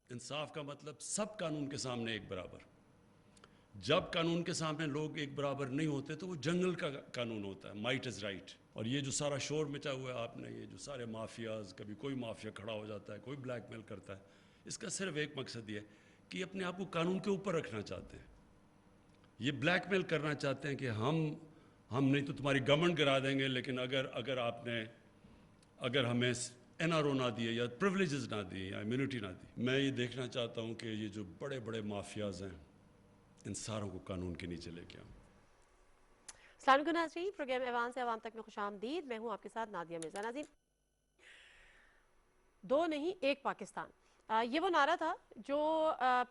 इंसाफ का मतलब सब कानून के सामने एक बराबर। जब कानून के सामने लोग एक बराबर नहीं होते तो वो जंगल का कानून होता है, माइट इज़ राइट। और ये जो सारा शोर मचा हुआ है आपने, ये जो सारे माफियाज, कभी कोई माफिया खड़ा हो जाता है, कोई ब्लैकमेल करता है, इसका सिर्फ एक मकसद ये है कि अपने आप को कानून के ऊपर रखना चाहते हैं। ये ब्लैकमेल करना चाहते हैं कि हम नहीं तो तुम्हारी गवर्नमेंट गिरा देंगे, लेकिन अगर हमें एनआरओ ना दिए या प्रिविलेजेस ना दिए या इम्यूनिटी ना दी। मैं ये देखना चाहता हूँ कि ये जो बड़े बड़े माफियाज हैं, इन सारों को कानून के नीचे लेके आऊँ। अस्सलाम वालेकुम नाज़रीन, प्रोग्राम ऐवान से आवाम तक में खुशामदीद। मैं हूँ आपके साथ नादिया मिर्जा। नाज़रीन, दो नहीं एक पाकिस्तान, ये वो नारा था जो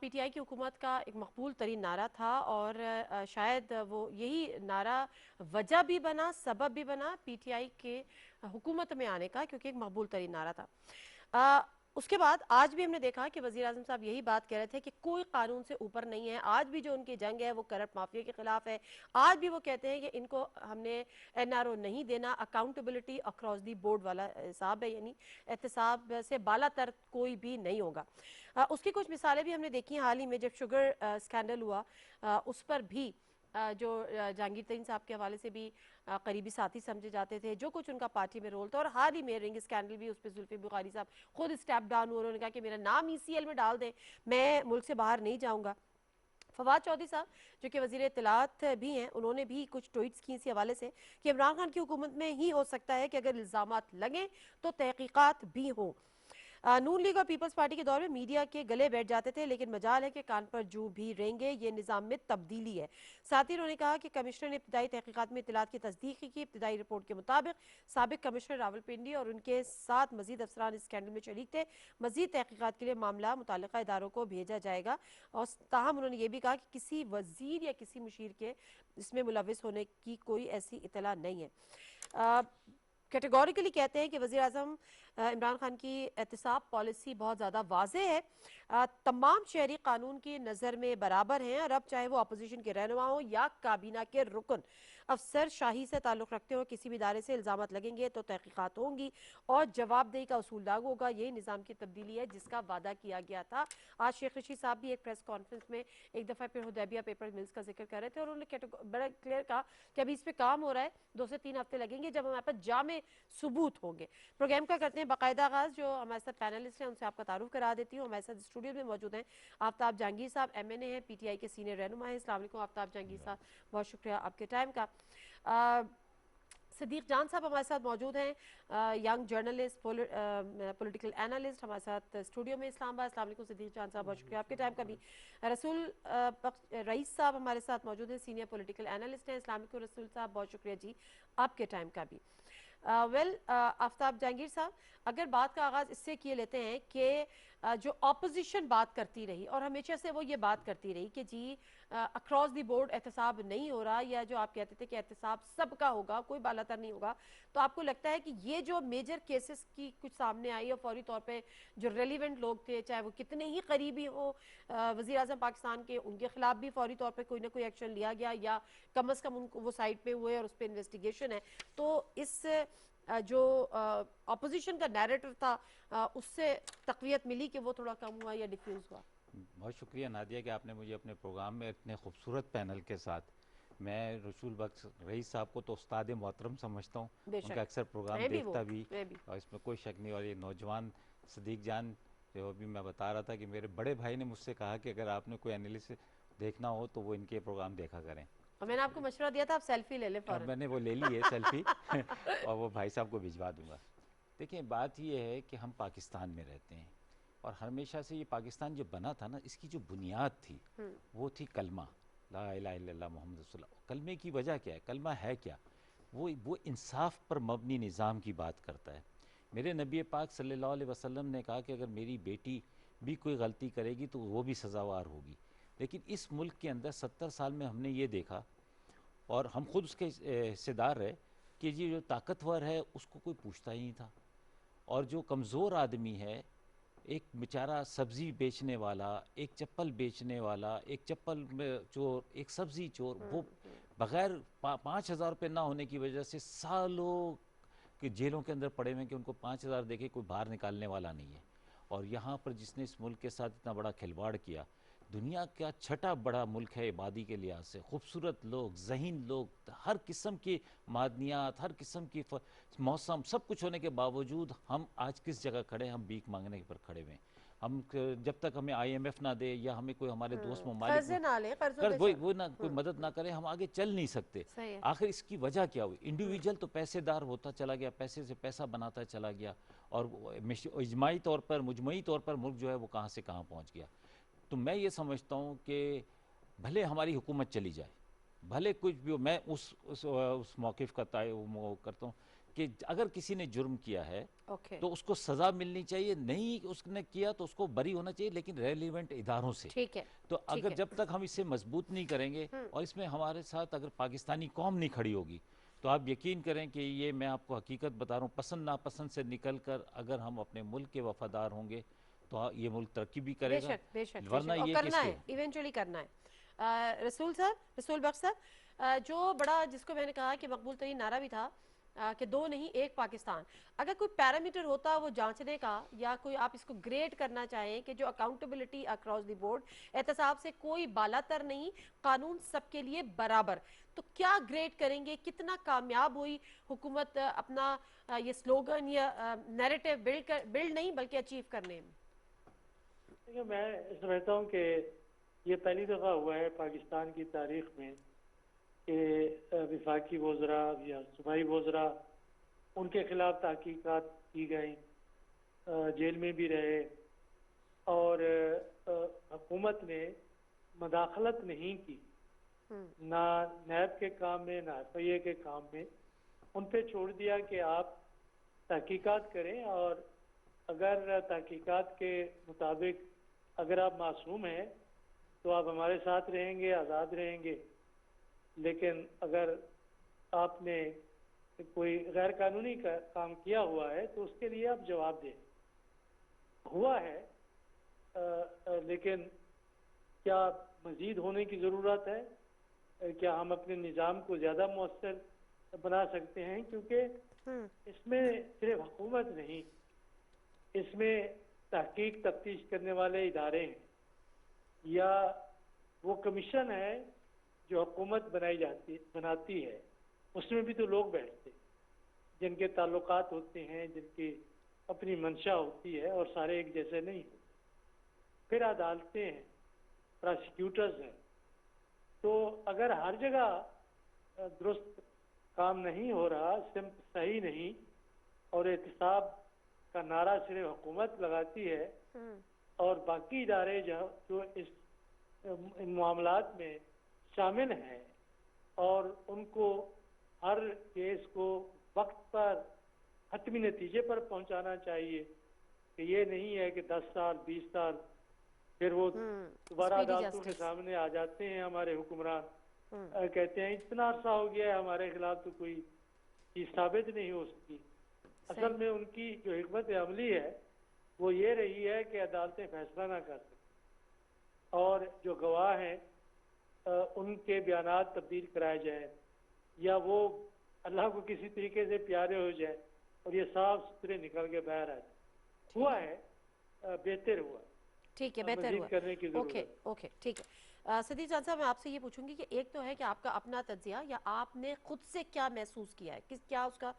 पीटीआई की हुकूमत का एक मकबूल तरीन नारा था, और शायद वो यही नारा वजह भी बना, सबब भी बना पीटीआई के हुकूमत में आने का, क्योंकि एक मकबूल तरीन नारा था। उसके बाद आज भी हमने देखा कि वज़ीर आज़म साहब यही बात कह रहे थे कि कोई कानून से ऊपर नहीं है। आज भी जो उनकी जंग है वो करप्ट माफिया के खिलाफ है। आज भी वो कहते हैं कि इनको हमने एनआरओ नहीं देना। अकाउंटेबिलिटी अक्रॉस दी बोर्ड वाला हिसाब है, यानी एहतसाब से बालातर कोई भी नहीं होगा। उसकी कुछ मिसालें भी हमने देखी हाल ही में, जब शुगर स्कैंडल हुआ, उस पर भी जो जहांगीर तरीन साहब के हवाले से भी करीबी साथी समझे जाते थे, जो कुछ उनका पार्टी में रोल था। और हाल ही में रिंग स्कैंडल भी, उस पर जुल्फी बुखारी साहब खुद स्टेप डाउन हुए, उन्होंने कहा कि मेरा नाम ईसीएल में डाल दें, मैं मुल्क से बाहर नहीं जाऊंगा। फवाद चौधरी साहब जो कि वजीर इत्तलात भी हैं, उन्होंने भी कुछ ट्वीट्स की इसी हवाले से कि इमरान खान की हुकूमत में ही हो सकता है कि अगर इल्जामात लगें तो तहकीकात भी हों। नून लीग और पीपल्स पार्टी के दौर में मीडिया के गले बैठ जाते थे, लेकिन मजाल है कि कान पर जू भी रेंगे, ये निज़ाम में तब्दीली है। साथ ही उन्होंने कहा कि कमिश्नर ने इब्तदाई तहकीकात में इत्तलात की तस्दीक की। इब्तदाई रिपोर्ट के मुताबिक साबिक कमिश्नर रावलपिंडी और उनके साथ मजीद अफसरान इस स्कैंडल में शरीक थे। मजीद तहकीकात के लिए मामला मुतल्लिका इदारों को भेजा जाएगा। और ताहम उन्होंने ये भी कहा कि किसी वजीर या किसी मुशीर के इसमें मुलविस होने की कोई ऐसी इतला नहीं है। कैटेगोरिकली कहते हैं कि वज़ीर आज़म इमरान खान की एहतसाब पॉलिसी बहुत ज़्यादा वाज़ेह है। तमाम शहरी कानून की नज़र में बराबर हैं, और अब चाहे वो अपोजिशन के रहनुमा हो या काबीना के रुकन, अफसर शाही से ताल्लुक़ रखते हो, किसी भी इदारे से इल्ज़ामात लगेंगे तो तहकीकात होंगी और जवाबदेही का उसूल लागू होगा। यही निज़ाम की तब्दीली है जिसका वादा किया गया था। आज शेख रशीद साहब भी एक प्रेस कॉन्फ्रेंस में एक दफ़ा फिर हुदैबिया पेपर मिल्स का जिक्र कर रहे थे, और उन्होंने बड़ा क्लियर कहा कि अभी इस पर काम हो रहा है, 2 से 3 हफ्ते लगेंगे जब हमारे पास जामे सबूत होंगे। प्रोग्राम का करते हैं बाकायदा आगाज। जो हमारे साथ पैनलिस्ट हैं उनसे आपका तारुफ करा देती हूँ। हमारे साथ स्टूडियो में मौजूद हैं आफ्ताब जहांगीर साहब, एमएनए हैं, पीटीआई के सीनियर रहनुमा हैं। अस्सलाम वालेकुम आफ्ताब जहांगीर साहब, बहुत शुक्रिया आपके टाइम का। सदीक जान साहब हमारे साथ मौजूद हैं, यंग जर्नलिस्ट, पॉलिटिकल एनालिस्ट, हमारे साथ स्टूडियो में इस्लामाबाद। अस्सलाम वालेकुम सदीक जान साहब, बहुत शुक्रिया आपके टाइम का भी। रसूल रईस साहब हमारे साथ मौजूद हैं, सीनियर पॉलिटिकल एनालिस्ट हैं। अस्सलाम वालेकुम रसूल साहब, बहुत शुक्रिया जी आपके टाइम का भी। आफ्ताब जहांगीर साहब, अगर बात का आगाज इससे किए लेते हैं कि जो ऑपोजिशन बात करती रही और हमेशा से वो ये बात करती रही कि जी अक्रॉस द बोर्ड एहतसाब नहीं हो रहा, या जो आप कहते थे कि एहतसाब सबका होगा, कोई बालातर नहीं होगा, तो आपको लगता है कि ये जो मेजर केसेस की कुछ सामने आई और फौरी तौर पे जो रेलिवेंट लोग थे, चाहे वो कितने ही करीबी हो वज़ीर आज़म पाकिस्तान के, उनके खिलाफ भी फौरी तौर पे कोई ना कोई एक्शन लिया गया, या कम अज़ कम उनको वो साइड पे हुए और उस पर इन्वेस्टिगेशन है, तो इस जो अपोजिशन का नैरेटिव था उससे तकवीत मिली कि वो थोड़ा कम हुआ या डिफ्यूज हुआ? बहुत शुक्रिया नादिया कि आपने मुझे अपने प्रोग्राम में इतने खूबसूरत पैनल के साथ, मैं रसूल बख्श रईस साहब को तो उस्ताद मोहतरम समझता हूँ, बेशक, उनका अक्सर प्रोग्राम मैं भी वो देखता भी, मैं भी और इसमें कोई शक नहीं। और ये नौजवान सदीक जान, जो अभी मैं बता रहा था कि मेरे बड़े भाई ने मुझसे कहा कि अगर आपने कोई एनालिसिस देखना हो तो वो इनके प्रोग्राम देखा करें। और मैंने आपको मशवरा दिया था आप सेल्फी ले लें अब फौरन। मैंने वो ले ली है सेल्फी और वो भाई साहब को भिजवा दूंगा। देखिए, बात ये है कि हम पाकिस्तान में रहते हैं, और हमेशा से ये पाकिस्तान जो बना था ना, इसकी जो बुनियाद थी वो थी कलमा, ला इलाहा इल्लल्लाह मुहम्मद रसूलुल्लाह। कलमे की वजह क्या है, कलमा है क्या? वो इंसाफ पर मबनी निज़ाम की बात करता है। मेरे नबी पाक सल्लल्लाहु अलैहि वसल्लम ने कहा कि अगर मेरी बेटी भी कोई गलती करेगी तो वो भी सज़ावार होगी। लेकिन इस मुल्क के अंदर 70 साल में हमने ये देखा, और हम खुद उसके हिस्सेदार रहे, कि ये जो ताकतवर है उसको कोई पूछता ही नहीं था, और जो कमज़ोर आदमी है, एक बेचारा सब्ज़ी बेचने वाला, एक चप्पल बेचने वाला, एक चप्पल चोर, एक सब्ज़ी चोर, वो बग़ैर 5,000 रुपये ना होने की वजह से सालों के जेलों के अंदर पड़े हुए हैं कि उनको 5,000 देके कोई बाहर निकालने वाला नहीं है। और यहाँ पर जिसने इस मुल्क के साथ इतना बड़ा खिलवाड़ किया, दुनिया का छठा बड़ा मुल्क है आबादी के लिहाज से, खूबसूरत लोग, ज़हीन लोग, हर किस्म की मादनियात, हर किस्म की मौसम, सब कुछ होने के बावजूद हम आज किस जगह खड़े हैं? हम भीख मांगने पर खड़े हुए हैं। हम जब तक हमें IMF ना दे या हमें कोई हमारे दोस्त ममालिक कर्जे ना ले, कर्जों कर पे वो ना कोई मदद ना करे, हम आगे चल नहीं सकते। सही है। आखिर इसकी वजह क्या हुई? इंडिविजुअल तो पैसेदार होता चला गया, पैसे से पैसा बनाता चला गया, और इजमाही तौर पर, मुजमई तौर पर मुल्क जो है वो कहाँ से कहाँ पहुँच गया। तो मैं ये समझता हूँ कि भले हमारी हुकूमत चली जाए, भले कुछ भी हो, मैं उस मौक़िफ़ का करता हूँ कि अगर किसी ने जुर्म किया है तो उसको सज़ा मिलनी चाहिए, नहीं उसने किया तो उसको बरी होना चाहिए, लेकिन रेलिवेंट इदारों से। ठीक है। तो अगर जब तक हम इसे मजबूत नहीं करेंगे और इसमें हमारे साथ अगर पाकिस्तानी कौम नहीं खड़ी होगी, तो आप यकीन करें कि ये मैं आपको हकीकत बता रहा हूँ, पसंद नापसंद से निकल कर अगर हम अपने मुल्क के वफादार होंगे तो ये मुल्क तरक्की भी करेगा। बेशक, बेशक, वरना बेशक, और ये करना है, इवेंचुअली करना है। रसूल साहब, रसूल बख्श साहब, जो बड़ा जिसको मैंने कहा कि मकबूल तरीन नारा भी था कि दो नहीं एक पाकिस्तान, अगर कोई पैरामीटर होता वो जांचने का, या कोई आप इसको ग्रेड करना चाहें कि जो अकाउंटेबिलिटी अक्रॉस द बोर्ड, एहतसाब से कोई बालातर नहीं, कानून सबके लिए बराबर, तो क्या ग्रेड करेंगे? कितना कामयाब हुई हुकूमत अपना ये स्लोगन या नैरेटिव बिल्ड नहीं बल्कि अचीव करने में? देखिए, मैं समझता हूँ कि ये पहली दफ़ा हुआ है पाकिस्तान की तारीख में कि वफाकी वज़रा या सूबाई वज़रा, उनके खिलाफ तहकीकात की गई, जेल में भी रहे, और हुकूमत ने मदाखलत नहीं की, ना नैब के काम में ना FIA के काम में। उन पे छोड़ दिया कि आप तहकीकात करें, और अगर तहकीकात के मुताबिक अगर आप मासूम हैं तो आप हमारे साथ रहेंगे, आज़ाद रहेंगे, लेकिन अगर आपने कोई गैर कानूनी काम किया हुआ है तो उसके लिए आप जवाब दें। हुआ है, लेकिन क्या मज़ीद होने की ज़रूरत है? क्या हम अपने निज़ाम को ज़्यादा मौसर बना सकते हैं? क्योंकि इसमें सिर्फ हुकूमत नहीं, इसमें तहकीक तफ्तीश करने वाले इदारे हैं, या वो कमीशन है जो हुकूमत बनाती है, उसमें भी तो लोग बैठते हैं जिनके ताल्लुकात होते हैं, जिनकी अपनी मंशा होती है, और सारे एक जैसे नहीं होते। फिर अदालतें हैं, प्रोसिक्यूटर्स हैं। तो अगर हर जगह दुरुस्त काम नहीं हो रहा, सिम्त सही नहीं, और एहतसाब का नारा सिर्फ हुकूमत लगाती है और बाकी इदारे जो इन मामलात में शामिल हैं, और उनको हर केस को वक्त पर हतमी नतीजे पर पहुंचाना चाहिए, कि ये नहीं है कि 10 साल 20 साल फिर वो दोबारा अदालतों के सामने आ जाते हैं हमारे हुक्मरान, कहते हैं इतना अरसा हो गया है हमारे खिलाफ तो कोई चीज साबित नहीं हो सकी। असल में उनकी जो हिकमत अमली है वो ये रही है कि अदालतें फैसला ना कर सकें, और जो गवाह हैं उनके बयानात तब्दील कराए जाए, या वो अल्लाह को किसी तरीके से प्यारे हो जाए और ये साफ सुथरे निकल के बाहर आए। हुआ है, बेहतर हुआ, ठीक है, बेहतर हुआ, करने की जरूरत है। ओके, ठीक है। सतीश जान साहब, मैं आपसे ये पूछूंगी कि एक तो है कि आपका अपना तज्जिया, या आपने खुद से क्या महसूस किया है, क्या उसका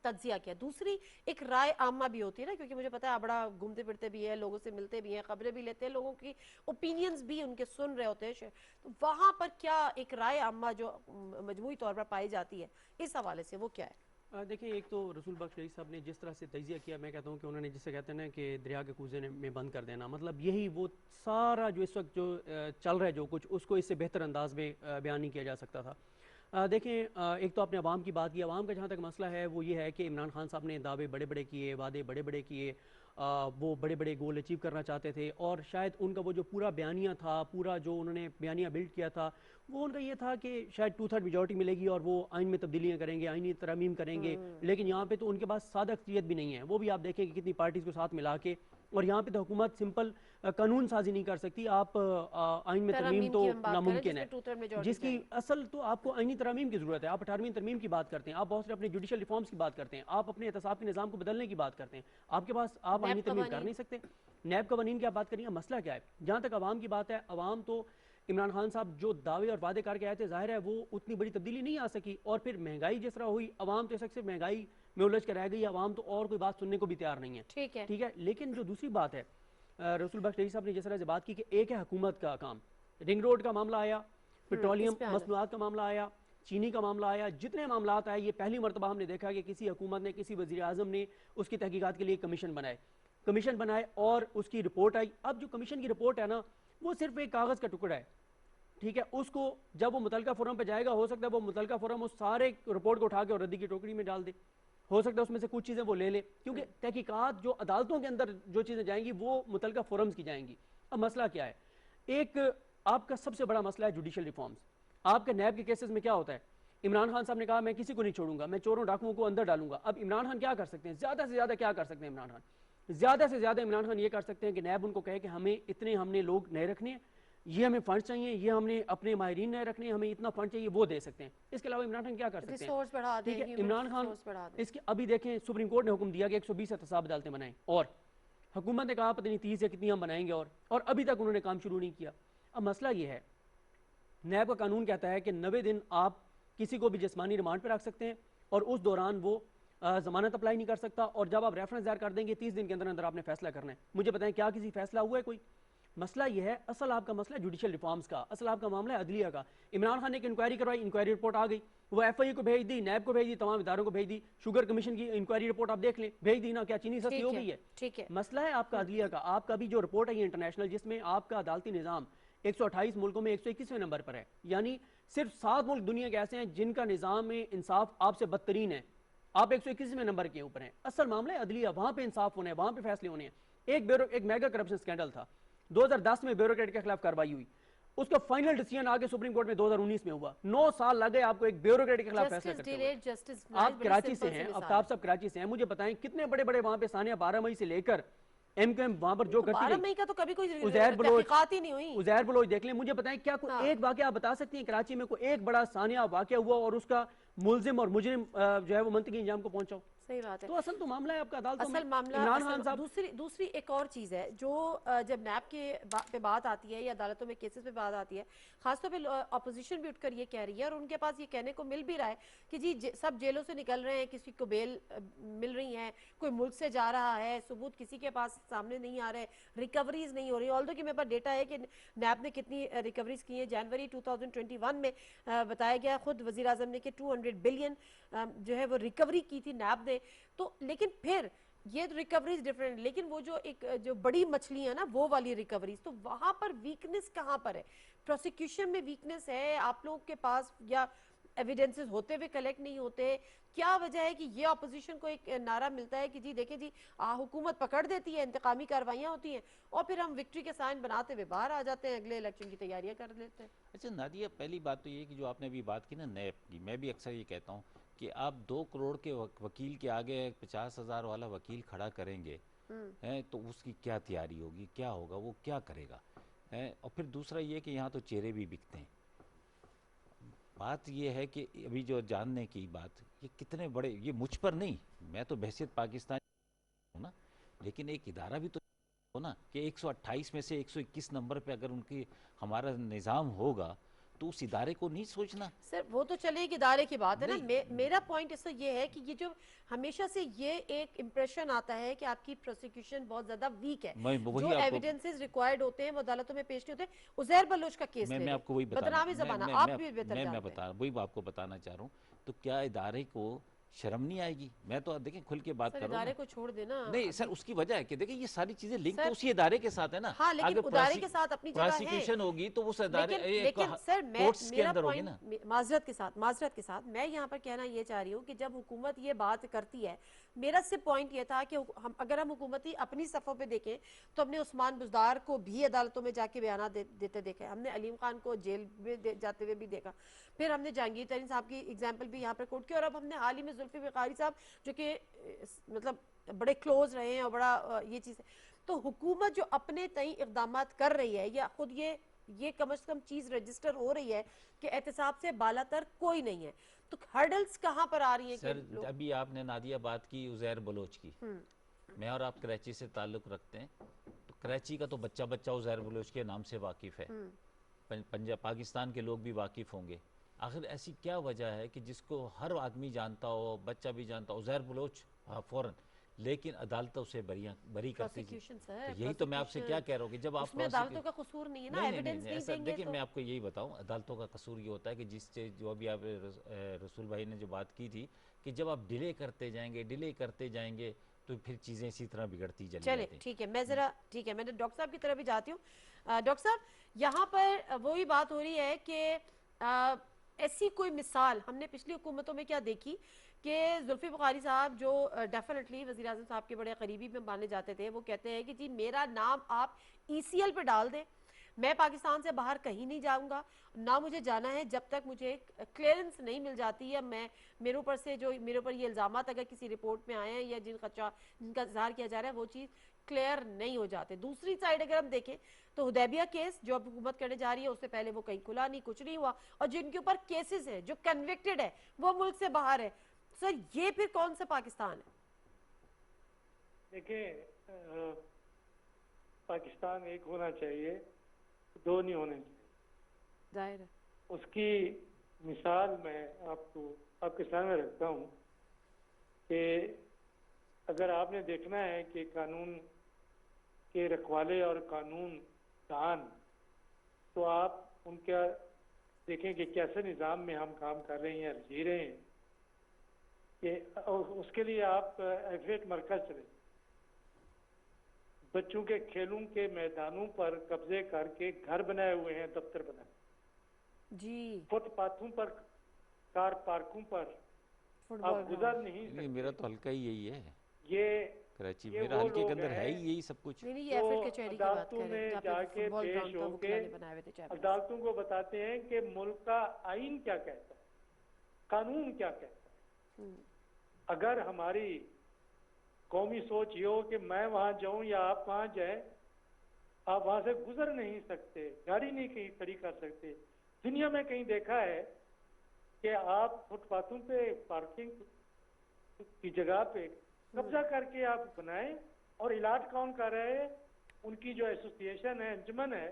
तज्जिया किया। दूसरी एक राय आमा भी होती है ना, क्योंकि मुझे पता है आप बड़ा घूमते फिरते भी है, लोगों से मिलते भी हैं, खबरें भी लेते हैं, लोगों की ओपिनियंस भी उनके सुन रहे होते हैं, तो वहाँ पर क्या एक राय आमा जो मजमूई तौर पर पाई जाती है, इस हवाले से वो क्या है? देखिए, एक तो रसूल बख्श रईस साहब ने जिस तरह से तजिया किया, मैं कहता हूँ कि उन्होंने जिसे कहते हैं ना कि दरिया के कूजे में बंद कर देना, मतलब यही वो सारा जो इस वक्त जो चल रहा है जो कुछ, उसको इससे बेहतर अंदाज में बयान नहीं किया जा सकता था। देखें, एक तो आपने अवाम की बात की। अवाम का जहाँ तक मसला है वो ये है कि इमरान खान साहब ने दावे बड़े बड़े किए, वादे बड़े बड़े किए, वो बड़े बड़े गोल अचीव करना चाहते थे, और शायद उनका वो जो पूरा बयानिया था, पूरा जो उन्होंने बयानिया बिल्ड किया था, वो उनका ये था कि शायद 2/3 मेजॉरिटी मिलेगी और वो आइन में तब्दीलियाँ करेंगे, आइनी तरमीम करेंगे। लेकिन यहाँ पे तो उनके पास सादा अक्सरियत भी नहीं है। वो भी आप देखें कि कितनी पार्टीज़ को साथ मिला के और यहाँ पे तो हुकूमत सिंपल कानून साजी नहीं कर सकती, आप आइन में तरमीम तो नामुमकिन है, जिसकी असल तो आपको आइनी तरमीम की जरूरत है। आप 18वीं तरमीम की बात करते हैं, आप बहुत सारे अपने जुडिशल रिफॉर्म्स की बात करते हैं, आप अपने एहतसाब के निज़ाम को बदलने की बात करते हैं, आपके पास आप आइनी तरमीम कर नहीं सकते। नैब कवानीन की आप बात करिए, मसला क्या है? जहाँ तक आवाम की बात है, आवाम तो इमरान खान साहब जो दावे और वादे करके आए थे, जाहिर है वो उतनी बड़ी तब्दीली नहीं आ सकी, और फिर महंगाई जिस तरह हुई, आवाम तो सिर्फ महंगाई में उलझ कर रह गई, आवाम तो और कोई बात सुनने को भी तैयार नहीं है। ठीक है, लेकिन जो दूसरी बात है, रसूल बख्श रईस साहब ने जिस तरह से बात की कि एक है हुकूमत का काम, रिंग रोड का मामला आया, पेट्रोलियम मसनूआत का मामला आया, चीनी का मामला आया, जितने मामला आए, ये पहली मरतबा हमने देखा कि किसी हुकूमत ने, किसी वज़ीर आज़म ने उसकी तहकीकात के लिए कमीशन बनाए और उसकी रिपोर्ट आई। अब जो कमीशन की रिपोर्ट है ना, वो सिर्फ एक कागज़ का टुकड़ा है, ठीक है। उसको जब वो मुतलका फोरम पे जाएगा, हो सकता है वो मुतलका फोरम उस सारे रिपोर्ट को उठा के और रद्दी की टोकरी में डाल दे, हो सकता है उसमें से कुछ चीज़ें वो ले ले, क्योंकि तहकीकात जो अदालतों के अंदर जो चीज़ें जाएंगी वो मुतलका फोरम्स की जाएंगी। अब मसला क्या है? एक आपका सबसे बड़ा मसला है जुडिशल रिफॉर्म्स। आपके नैब के केसेस में क्या होता है? इमरान खान साहब ने कहा मैं किसी को नहीं छोड़ूंगा, मैं चोरों डाकुओं को अंदर डालूंगा। अब इमरान खान क्या कर सकते हैं? ज़्यादा से ज़्यादा क्या कर सकते हैं इमरान खान? ज़्यादा से ज़्यादा इमरान खान ये कर सकते हैं कि नैब उनको कहे कि हमें इतने हमने लोग नए रखने हैं, ये हमें फंड चाहिए, ये हमने अपने माहिरीन नए रखने, हमें इतना फंड चाहिए, वो दे सकते हैं। इसके अलावा इमरान खान क्या कर सकते हैं? ठीक है, इमरान खान इसके अभी देखें, सुप्रीम कोर्ट ने हुक्म दिया कि 120 एहतसाब अदालतें बनाएं, और हुकूमत ने कहा पता नहीं 30 या कितनी हम बनाएंगे, और अभी तक उन्होंने काम शुरू नहीं किया। अब मसला ये है, नैब का कानून कहता है कि 90 दिन आप किसी को भी जिस्मानी रिमांड पर रख सकते हैं, और उस दौरान वो जमानत अप्लाई नहीं कर सकता, और जब आप रेफरेंस दायर कर देंगे 30 दिन के अंदर अंदर आपने फैसला करना है। मुझे बताएं क्या किसी फैसला हुआ है कोई? मसला यह है, असल आपका मसला जुडिशल रिफॉर्म्स का, असल आपका मामला है अदलिया का। इमरान खान ने एक इंक्वायरी करवाई, इंक्वायरी रिपोर्ट आ गई, वो एफआईए को भेज दी, नैब को भेज दी, तमाम इदारों को भेज दी, शुगर कमीशन की इंक्वायरी रिपोर्ट आप देख लें, भेज दी ना, क्या चीनी सस्ती हो गई है? ठीक है, मसला है आपका अदलिया का। आपका भी जो रिपोर्ट है इंटरनेशनल, जिसमें आपका अदालती निज़ाम 128 मुल्कों में 121वें नंबर पर है, यानी सिर्फ 7 मुल्क दुनिया के ऐसे हैं जिनका निज़ाम में इंसाफ आपसे बदतरीन है, आप 121वें नंबर के ऊपर हैं। असल मामला है अदलिया, वहां पे इंसाफ होने हैं, वहां पे फैसले होने हैं। एक मेगा करप्शन स्कैंडल था 2010 में, ब्यूरोक्रेट के खिलाफ कार्रवाई हुई, उसका फाइनल डिसीजन आगे सुप्रीम कोर्ट में 2019 में हुआ। 9 साल लगे आपको एक ब्यूरोक्रेट के खिलाफ फैसला करते हुए। आप कराची से हैं, आफ्ताब साहब कराची से हैं, मुझे बताएं कितने बड़े बड़े वहां पे सानिया 12 मई से लेकर एमक्यूएम वहां पर जो करती है, 12 मई का तो कभी कोई उजैर बलोच ही नहीं हुई। उजैर बलोच देख लें, मुझे बताएं क्या कोई एक वाकया आप बता सकती हैं कराची में कोई एक बड़ा सानिया वाकया हुआ और उसका मुलजिम और मुजरिम जो है वो मंतकी इंजाम को पहुंचा? सही बात है। तो असल तो मामला है आपका अदालतों में। असल मामला इमरान खान साहब, दूसरी एक और चीज़ है जो जब नैब के पे बात आती है या अदालतों में केसेस पे बात आती है, खासतौर पे अपोजिशन भी उठकर ये कह रही है और उनके पास ये कहने को मिल भी रहा है कि जी सब जेलों से निकल रहे हैं, किसी को बेल मिल रही है, कोई मुल्क से जा रहा है, सबूत किसी के पास सामने नहीं आ रहे, रिकवरीज नहीं हो रही। ऑल्दो कि मेरे पास डेटा है कि नैब ने कितनी रिकवरीज की है। जनवरी 2021 में बताया गया, खुद वजीर आजम ने कि 200 बिलियन जो है वो रिकवरी की थी नैब ने। तो लेकिन फिर ये रिकवरीज डिफरेंट, लेकिन वो जो एक जो बड़ी मछली है ना वो वाली रिकवरीज, तो वहां पर वीकनेस कहां पर है? प्रोसिक्यूशन में वीकनेस है आप लोगों के पास, या एविडेंसेस होते हुए कलेक्ट नहीं होते? क्या वजह है कि ये अपोजिशन को एक नारा मिलता है कि जी देखें जी हुकूमत पकड़ देती है, इंतकामी कार्रवाइयां होती हैं और फिर हम विक्ट्री के साइन बनाते हुए बाहर आ जाते हैं, अगले इलेक्शन की तैयारियां कर लेते हैं। अच्छा नादिया, पहली बात तो ये कि जो आपने अभी बात की ना नैब की, मैं भी अक्सर ये कहता हूँ कि आप 2 करोड़ के वकील के आगे 50,000 वाला वकील खड़ा करेंगे हैं, तो उसकी क्या तैयारी होगी, क्या होगा, वो क्या करेगा है? और फिर दूसरा ये कि यहाँ तो चेहरे भी बिकते हैं। बात ये है कि अभी जो जानने की बात, ये कितने बड़े, ये मुझ पर नहीं, मैं तो बहसियत पाकिस्तान हूँ ना, लेकिन एक इदारा भी तो हो ना कि 128 में से 121 नंबर पे अगर उनकी हमारा निज़ाम होगा तो उस इदारे को नहीं सोचना? सर वो तो चले एक इदारे की बात है ना, मेरा पॉइंट इससे ये है कि ये जो हमेशा से ये एक इम्प्रेशन आता है कि आपकी प्रोसिक्यूशन बहुत ज्यादा वीक है, जो एविडेंसेस रिक्वायर्ड होते हैं वो अदालतों में पेश नहीं होते। उजैर बलोच का केस मैं आपको वही बदनामी ज़माना, आप भी बेहतर जानते हैं। वही आपको बताना चाह रहा हूँ, तो क्या इदारे को शर्म नहीं आएगी? मैं तो देखिए खुल के बात कर रहा हूं। इदारे को छोड़ देना। नहीं सर, उसकी वजह है कि देखिए ये सारी चीजें लिंक तो उसी इदारे के साथ है ना। हाँ, लेकिन इदारे के साथ अपनी जगह है। प्रोसिक्यूशन होगी तो उस इदारे लेकिन सर कोर्ट्स के अंदर होगी ना। माजरत के साथ मैं यहाँ पर कहना ये चाह रही हूँ कि जब हुकूमत ये बात करती है, मेरा सिर्फ पॉइंट ये था कि अगर हम हुकूमती अपनी सफ़ों पे देखें तो हमने उस्मान बुज़दार को भी अदालतों में जाके बयान देते देखे, हमने अलीम खान को जेल में जाते हुए भी देखा, फिर हमने जहांगीर तरीन साहब की एग्जाम्पल भी यहाँ पर कोट की, और अब हमने हाल ही में जुल्फिकार कारी साहब जो कि मतलब बड़े क्लोज रहे हैं और बड़ा ये चीज़ है। तो हुकूमत जो अपने तई इक़दामात कर रही है या खुद ये कम से कम चीज रजिस्टर हो रही है कि एहतसाब से बालातर कोई नहीं है, तो हर्डल्स कहाँ पर आ रही है सर कि लोग? अभी आपने नादिया बात की उज़ैर बलोच की, मैं और आप कराची से ताल्लुक़ रखते हैं, तो कराची का तो बच्चा बच्चा उज़ैर बलोच के नाम से वाकिफ़ है, पंजाब पाकिस्तान के लोग भी वाकिफ़ होंगे। आखिर ऐसी क्या वजह है कि जिसको हर आदमी जानता हो, बच्चा भी जानता हो, उज़ैर बलोच फ़ौरन, लेकिन अदालत उसे बरी करती थी। प्रोसिक्यूशन तो है, यही तो मैं आपसे क्या कह रहा हूँ कि जब आप उसमें अदालतों का कसूर नहीं है ना, एविडेंस नहीं ऐसा देंगे देखिए तो मैं आपको यही बताऊं, अदालतों का कसूर ये होता है कि जिससे जो अभी आप रसूल भाई ने जो बात की थी कि जब आप डिले करते जाएंगे तो फिर चीज़ें इसी तरह बिगड़ती चली चले जाती हैं। ठीक है, मैं जरा ठीक है, मैंने डॉक्टर साहब की तरफ भी जाती हूँ। डॉक्टर साहब, यहाँ पर वही बात हो रही है कि ऐसी कोई मिसाल हमने पिछली हुकूमतों में क्या देखी कि जुल्फी बुखारी साहब जो डेफिनेटली वज़ीर आज़म साहब के बड़े करीबी में माने जाते थे, वो कहते हैं कि जी मेरा नाम आप ECL पे डाल दें, मैं पाकिस्तान से बाहर कहीं नहीं जाऊंगा, ना मुझे जाना है जब तक मुझे क्लियरेंस नहीं मिल जाती है। मैं मेरे ऊपर से जो मेरे ऊपर ये इल्ज़ामात अगर किसी रिपोर्ट में आए हैं या जिनका इजहार किया जा रहा है वो चीज़ क्लियर नहीं हो जाते। दूसरी साइड अगर हम देखें तो हुदैबिया केस जो अब हुकूमत करने जा रही है, उससे पहले वो कहीं खुला नहीं, कुछ नहीं हुआ, और जिनके ऊपर केसेस है, जो कन्विक्टेड है, वो मुल्क से बाहर है। सर ये फिर कौन सा पाकिस्तान है? देखिए, पाकिस्तान एक होना चाहिए, दो नहीं होने चाहिए। जाहिर है। उसकी मिसाल मैं आपके सामने रखता हूँ कि अगर आपने देखना है कि कानून के रखवाले और कानून दान, तो आप उनका देखें कि कैसे निज़ाम में हम काम कर रहे हैं, जी रहे हैं। कि उसके लिए आप एफेट मरकज चले, बच्चों के खेलों के मैदानों पर कब्जे करके घर बनाए हुए हैं, दफ्तर बनाए जी, फुटपाथों पर, कार पार्कों पर फुटबॉल आप गुजर नहीं नहीं, मेरा सकते। तो हल्का ही यही है ये कराची, ये मेरा वो हल्के के लोग अंदर है ही हैं यही सब कुछ। नहीं नहीं, ये जो एफिड कचहरी की बात अदालतों कर रहे हैं में जहाँ पे जाके फुटबॉल पेश ग्राउंड का होके वकीला ने बनाए हुए थे चैंपियंस। अदालतों को बताते हैं कि मुल्क का आइन क्या कहता है, कानून क्या कहता है। अगर हमारी कौमी सोच ये हो कि मैं वहां जाऊं या आप वहां जाएं, आप वहां से गुजर नहीं सकते, गाड़ी नहीं कहीं खड़ी कर सकते। दुनिया में कहीं देखा है कि आप फुटपाथों पे पार्किंग की जगह पे कब्जा करके आप बनाएं, और इलाज कौन कर रहे हैं? उनकी जो एसोसिएशन है, अंजुमन है,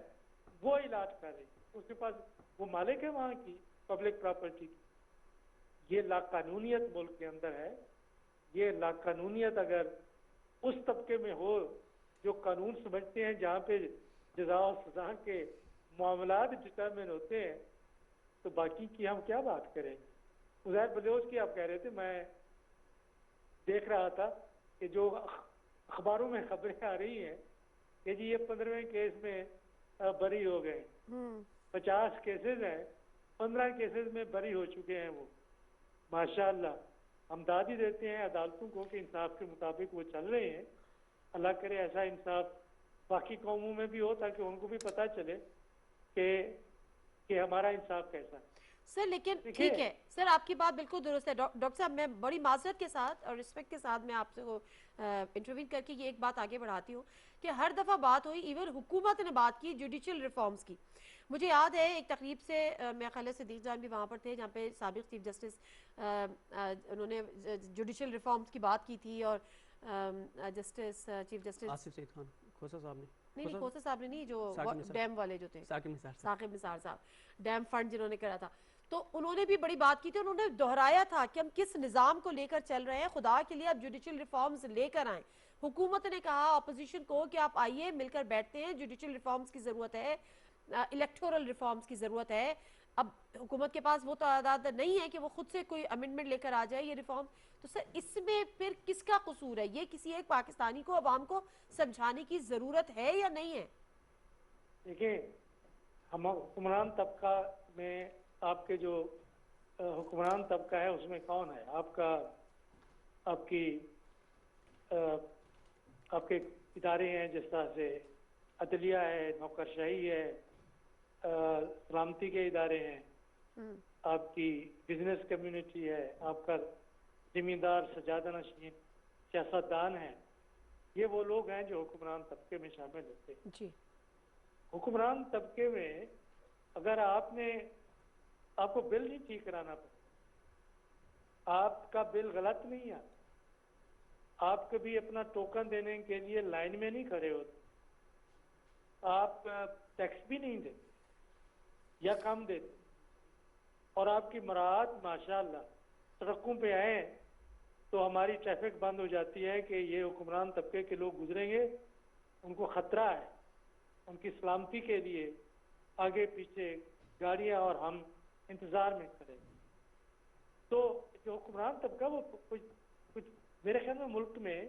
वो इलाज कर रही है। उसके पास वो मालिक है वहां की पब्लिक प्रॉपर्टी की। ये लाकानूनियत मुल्क के अंदर है। ये लाकानूनियत अगर उस तबके में हो जो कानून समझते हैं, जहाँ पे जज़ा और सजा के मामलात डिटरमिन होते हैं, तो बाकी की हम क्या बात करें। उज़ैर बलोच की आप कह रहे थे, मैं देख रहा था कि जो अखबारों में खबरें आ रही हैं कि जी ये 15वें केस में बरी हो गए, 50 केसेस हैं, 15 केसेस में बरी हो चुके हैं वो। माशाअल्लाह, हम दादी देते हैं अदालतों को कि इंसाफ के मुताबिक वो चल रहे हैं। अल्लाह करे ऐसा इंसाफ बाकी कौमों में भी हो, ताकि उनको भी पता चले कि हमारा इंसाफ कैसा है। सर लेकिन ठीक है सर, आपकी बात बिल्कुल दुरुस्त है। डॉक्टर साहब, मैं बड़ी माजरत के साथ और रिस्पेक्ट के साथ मैं आपसे को इंटरव्यू करके ये एक बात आगे बढ़ाती हूँ कि हर दफ़ा बात हुई, इवन हुकूमत ने बात की जुडिशल रिफॉर्म्स की। मुझे याद है एक तकरीब से मेरा ख्याल है सिद्दीक जान भी वहाँ पर थे, जहाँ पे साबिक चीफ जस्टिस उन्होंने जुडिशल रिफॉर्म्स की बात की थी, और justice chief justice Asif Saeed Khan Khosa साहब ने, नहीं खोसा साहब ने नहीं, जो साकिब निसार। डैम वाले जो थे, साकिब निसार साहब। साकिब निसार साहब, डैम फंड जिन्होंने करा था, तो उन्होंने भी बड़ी बात की थी। उन्होंने दोहराया था कि हम किस निज़ाम को लेकर चल रहे हैं, खुदा के लिए आप जुडिशल रिफॉर्म्स लेकर आए। हुकूमत ने कहा अपोजिशन को कि आप आइए मिलकर बैठते हैं, जुडिशल रिफॉर्म्स की ज़रूरत है, इलेक्टोरल रिफॉर्म्स की ज़रूरत है। अब हुकूमत के पास वो तादाद नहीं है कि वो खुद से कोई अमेंडमेंट लेकर आ जाए, ये रिफॉर्म। तो सर इसमें फिर किसका कसूर है? ये किसी एक पाकिस्तानी को, अवाम को समझाने की ज़रूरत है या नहीं है? देखिए, हम हुक्मरान तबका में आपके जो हुक्मरान तबका है उसमें कौन है? आपके इदारे हैं, जिस तरह से अदलिया है, नौकरशाही है, सलामती के इदारे हैं, आपकी बिजनेस कम्युनिटी है, आपका जिम्मेदार सजादा नशीन सियासतदान है। ये वो लोग हैं जो हुक्मरान तबके में शामिल होते हैं। जी हुक्मरान तबके में अगर आपको बिल नहीं ठीक कराना पड़ता, आपका बिल गलत नहीं आता, आप कभी अपना टोकन देने के लिए लाइन में नहीं खड़े होते, आप टैक्स भी नहीं देते या कम देते, और आपकी मराहत माशाल्लाह सड़कों पे आए तो हमारी ट्रैफिक बंद हो जाती है कि ये हुक्मरान तबके के लोग गुजरेंगे, उनको खतरा है, उनकी सलामती के लिए आगे पीछे गाड़ियां और हम इंतजार में खड़े। तो जो हुक्मरान तबका वो कुछ मेरे ख्याल में मुल्क में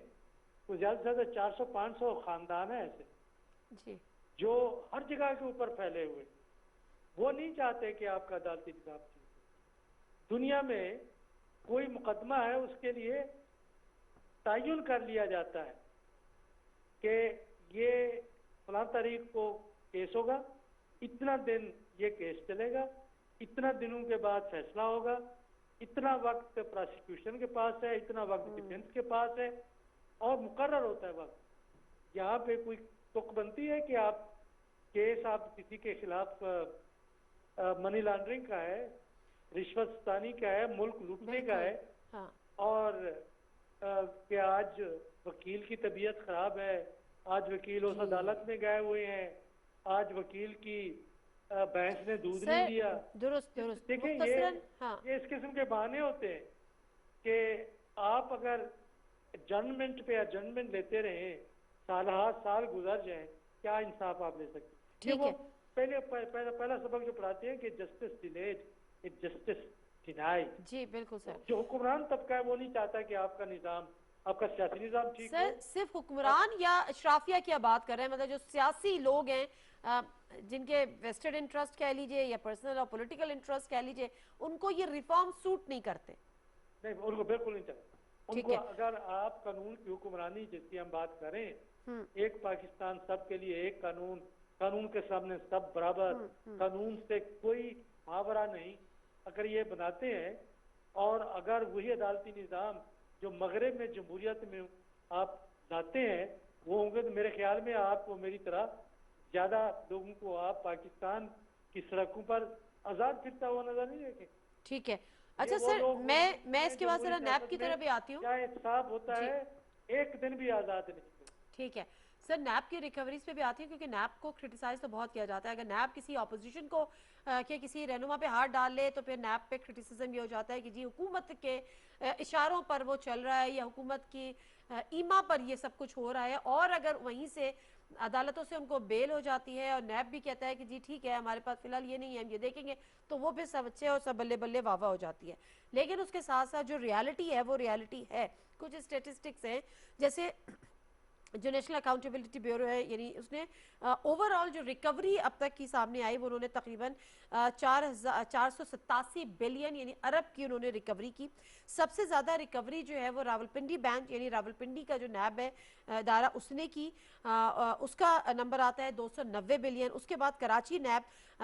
कुछ ज़्यादा से ज़्यादा 400-500 खानदान है ऐसे जी जो हर जगह के ऊपर फैले हुए। वो नहीं चाहते कि आपका अदालती निज़ाम ठीक हो। दुनिया में कोई मुकदमा है उसके लिए तयन कर लिया जाता है कि ये फलां तारीख को केस होगा, इतना दिन ये केस चलेगा, इतना दिनों के बाद फैसला होगा, इतना वक्त प्रोसिक्यूशन के पास है, इतना वक्त डिफेंस के पास है, और मुकर्रर होता है वक्त। यहाँ पे कोई तुक बनती है कि आप किसी के खिलाफ मनी लॉन्ड्रिंग का है, रिश्वतस्तानी का है, मुल्क लूटने का है, हाँ और कि आज वकील की तबीयत खराब है, आज वकील उस अदालत में गए हुए हैं, आज वकील की भैंस ने दूध नहीं दिया। दुरुस्त दुरुस्त देखिए मुख्तसरन, हाँ ये इस किस्म के बहाने होते हैं कि आप अगर जजमेंट पे जजमेंट लेते रहें, साल गुजर जाए, क्या इंसाफ आप ले सकते? ठीक वो है। पहला सबक जो पढ़ाते हैं कि justice delayed is justice denied. जी बिल्कुल सर। जो हुक्मरान तबका है वो नहीं चाहता कि आपका निजाम, आपका सियासी निजाम ठीक सर हो। सिर्फ हुक्मरान या अशराफिया की आप बात कर रहे हैं, मतलब जो सियासी लोग हैं जिनके वेस्टेड इंटरेस्ट कह लीजिए या पर्सनल और पॉलिटिकल इंटरेस्ट कह लीजिए, उनको ये रिफॉर्म सूट नहीं करते? नहीं, उनको बिल्कुल नहीं चाहिए। ठीक उनको है। अगर आप कानून की हुक्मरानी जिसकी हम बात करें, एक पाकिस्तान सब के लिए एक कानून, कानून के सामने सब बराबर, कानून से कोई मुहावरा नहीं, अगर ये बनाते हैं और अगर वही अदालती निज़ाम जो मगरब में जमहूरियत में आप लाते हैं वो होंगे, तो मेरे ख्याल में आपको मेरी तरह ज्यादा लोगों को आप पाकिस्तान की सड़कों पर आजाद फिरता हुआ नजर नहीं देखें। ठीक है। अच्छा सर, मैं इसके बाद जरा नैब की तरफ भी आती हूँ। क्या इंसाफ होता है, एक दिन भी आजाद नहीं। ठीक है सर, नैब की रिकवरीज पे भी आती है, क्योंकि नैब को क्रिटिसाइज तो बहुत किया जाता है। अगर नैब किसी ऑपोजिशन को के किसी रहनुमा पे हाथ डाल ले तो फिर नैब पे क्रिटिसिज्म ये हो जाता है कि जी हुकूमत के इशारों पर वो चल रहा है या हुकूमत की ईमा पर ये सब कुछ हो रहा है। और अगर वहीं से अदालतों से उनको बेल हो जाती है और नैब भी कहता है कि जी ठीक है हमारे पास फिलहाल ये नहीं है, हम ये देखेंगे, तो वो फिर सब अच्छे और सब बल्ले बल्ले वाह हो जाती है। लेकिन उसके साथ साथ जो रियलिटी है वो रियलिटी है। कुछ स्टेटिस्टिक्स हैं, जैसे जो नेशनल अकाउंटेबिलिटी ब्यूरो है, यानी उसने ओवरऑल जो रिकवरी अब तक की सामने आई वो उन्होंने तकरीबन 487 बिलियन यानी अरब की उन्होंने रिकवरी की। सबसे ज़्यादा रिकवरी जो है वो रावलपिंडी बैंक यानी रावलपिंडी का जो नैब है दायरा उसने की, उसका नंबर आता है 290 बिलियन। उसके बाद कराची नैब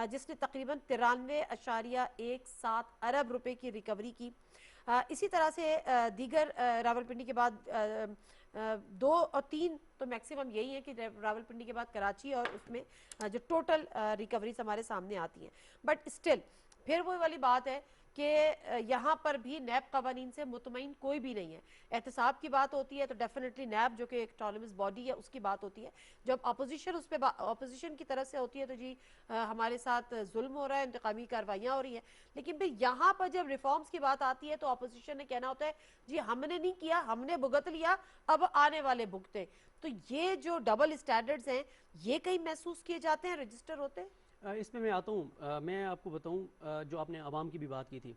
जिसने तकरीबन 93.17 अरब रुपए की रिकवरी की। इसी तरह से दीगर रावलपिंडी के बाद 2 और 3 तो मैक्सिमम यही है कि रावलपिंडी के बाद कराची, और उसमें जो टोटल रिकवरीज हमारे सामने आती हैं। बट स्टिल फिर वो वाली बात है कि यहाँ पर भी नैब कवानीन से मुतमईन कोई भी नहीं है। एहतसाब की बात होती है तो डेफिनेटली नैब जो कि एक ऑटोनमस बॉडी है उसकी बात होती है। जब अपोजिशन उस पर अपोजिशन की तरफ से होती है तो जी हमारे साथ जुल्म हो रहा है, इंतकामी कार्रवाइयाँ हो रही हैं। लेकिन फिर यहाँ पर जब रिफॉर्म्स की बात आती है तो अपोजिशन ने कहना होता है जी हमने नहीं किया, हमने भुगत लिया, अब आने वाले भुगते। तो ये जो डबल स्टैंडर्ड्स हैं ये कहीं महसूस किए जाते हैं, रजिस्टर होते हैं? इसमें मैं आता हूँ। मैं आपको बताऊँ, जो आपने आवाम की भी बात की थी,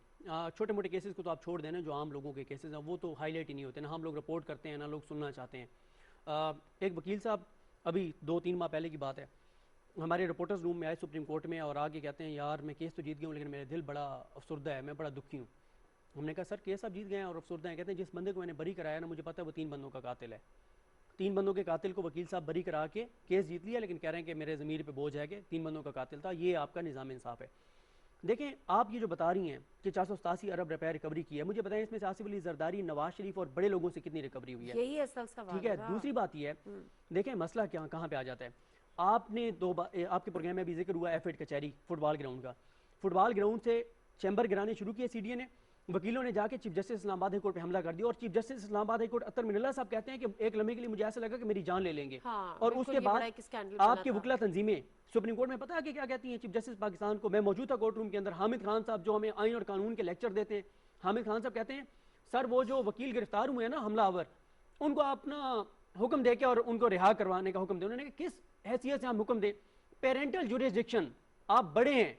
छोटे मोटे केसेस को तो आप छोड़ देना, जो आम लोगों के केसेस हैं वो तो हाईलाइट ही नहीं होते, ना हम लोग रिपोर्ट करते हैं ना लोग सुनना चाहते हैं। एक वकील साहब अभी 2-3 माह पहले की बात है, हमारे रिपोर्टर्स रूम में आए सुप्रीम कोर्ट में और आगे कहते हैं यार मैं केस तो जीत गया हूँ लेकिन मेरा दिल बड़ा अफसरदा है, मैं बड़ा दुखी हूँ। हमने कहा सर केस आप जीत गए हैं और अफसरदा हैं? कहते हैं जिस बंदे को मैंने बरी कराया ना मुझे पता है वो 3 बंदों का कातिल है। 3 बंदों के कातिल को वकील साहब बरी करा के केस जीत लिया, लेकिन कह रहे हैं कि मेरे ज़मीर पे बोझ है कि 3 बंदों का कातिल था। ये आपका निज़ाम इंसाफ है? देखें आप ये जो बता रही हैं कि 487 अरब रुपए रिकवरी की है, मुझे बताएं इसमें से आसिफ अली जरदारी, नवाज शरीफ और बड़े लोगों से कितनी रिकवरी हुई है? यही असल सवाल ठीक है। दूसरी बात ये है, देखें मसला क्या कहाँ पे आ जाता है। आपने आपके प्रोग्राम में अभी जिक्र हुआ एफएड कचहरी फुटबॉल ग्राउंड का। फुटबॉल ग्राउंड से चैम्बर गिराने शुरू किए सीडीए ने, वकीलों ने जाके chief justice Islamabad high court पे हमला कर दिया, और chief justice Islamabad high court Athar Minallah साहब कहते हैं कि एक लम्हे के लिए मुझे ऐसा लगा कि मेरी जान ले लेंगे। हाँ, और बिल्कुल उसके ये बाद बड़ा एक स्कैंडल बना आपकी था। वकला तंजीमें सुप्रीम कोर्ट में पता है कि क्या कहती हैं चीफ जस्टिस पाकिस्तान को। मैं मौजूद था कोर्ट रूम के अंदर, हामिद खान साहब जो हमें आइन और कानून के लेक्चर देते हैं, हामिद खान साहब कहते हैं सर वो जो वकील गिरफ्तार हुए हैं ना हमलावर, उनको अपना हुक्म दे के और उनको रिहा करवाने का हुक्म दे। उन्होंने कहा किस हैसियत से हम हुक्म दें? पेरेंटल जुरिस्डिक्शन, आप बड़े हैं,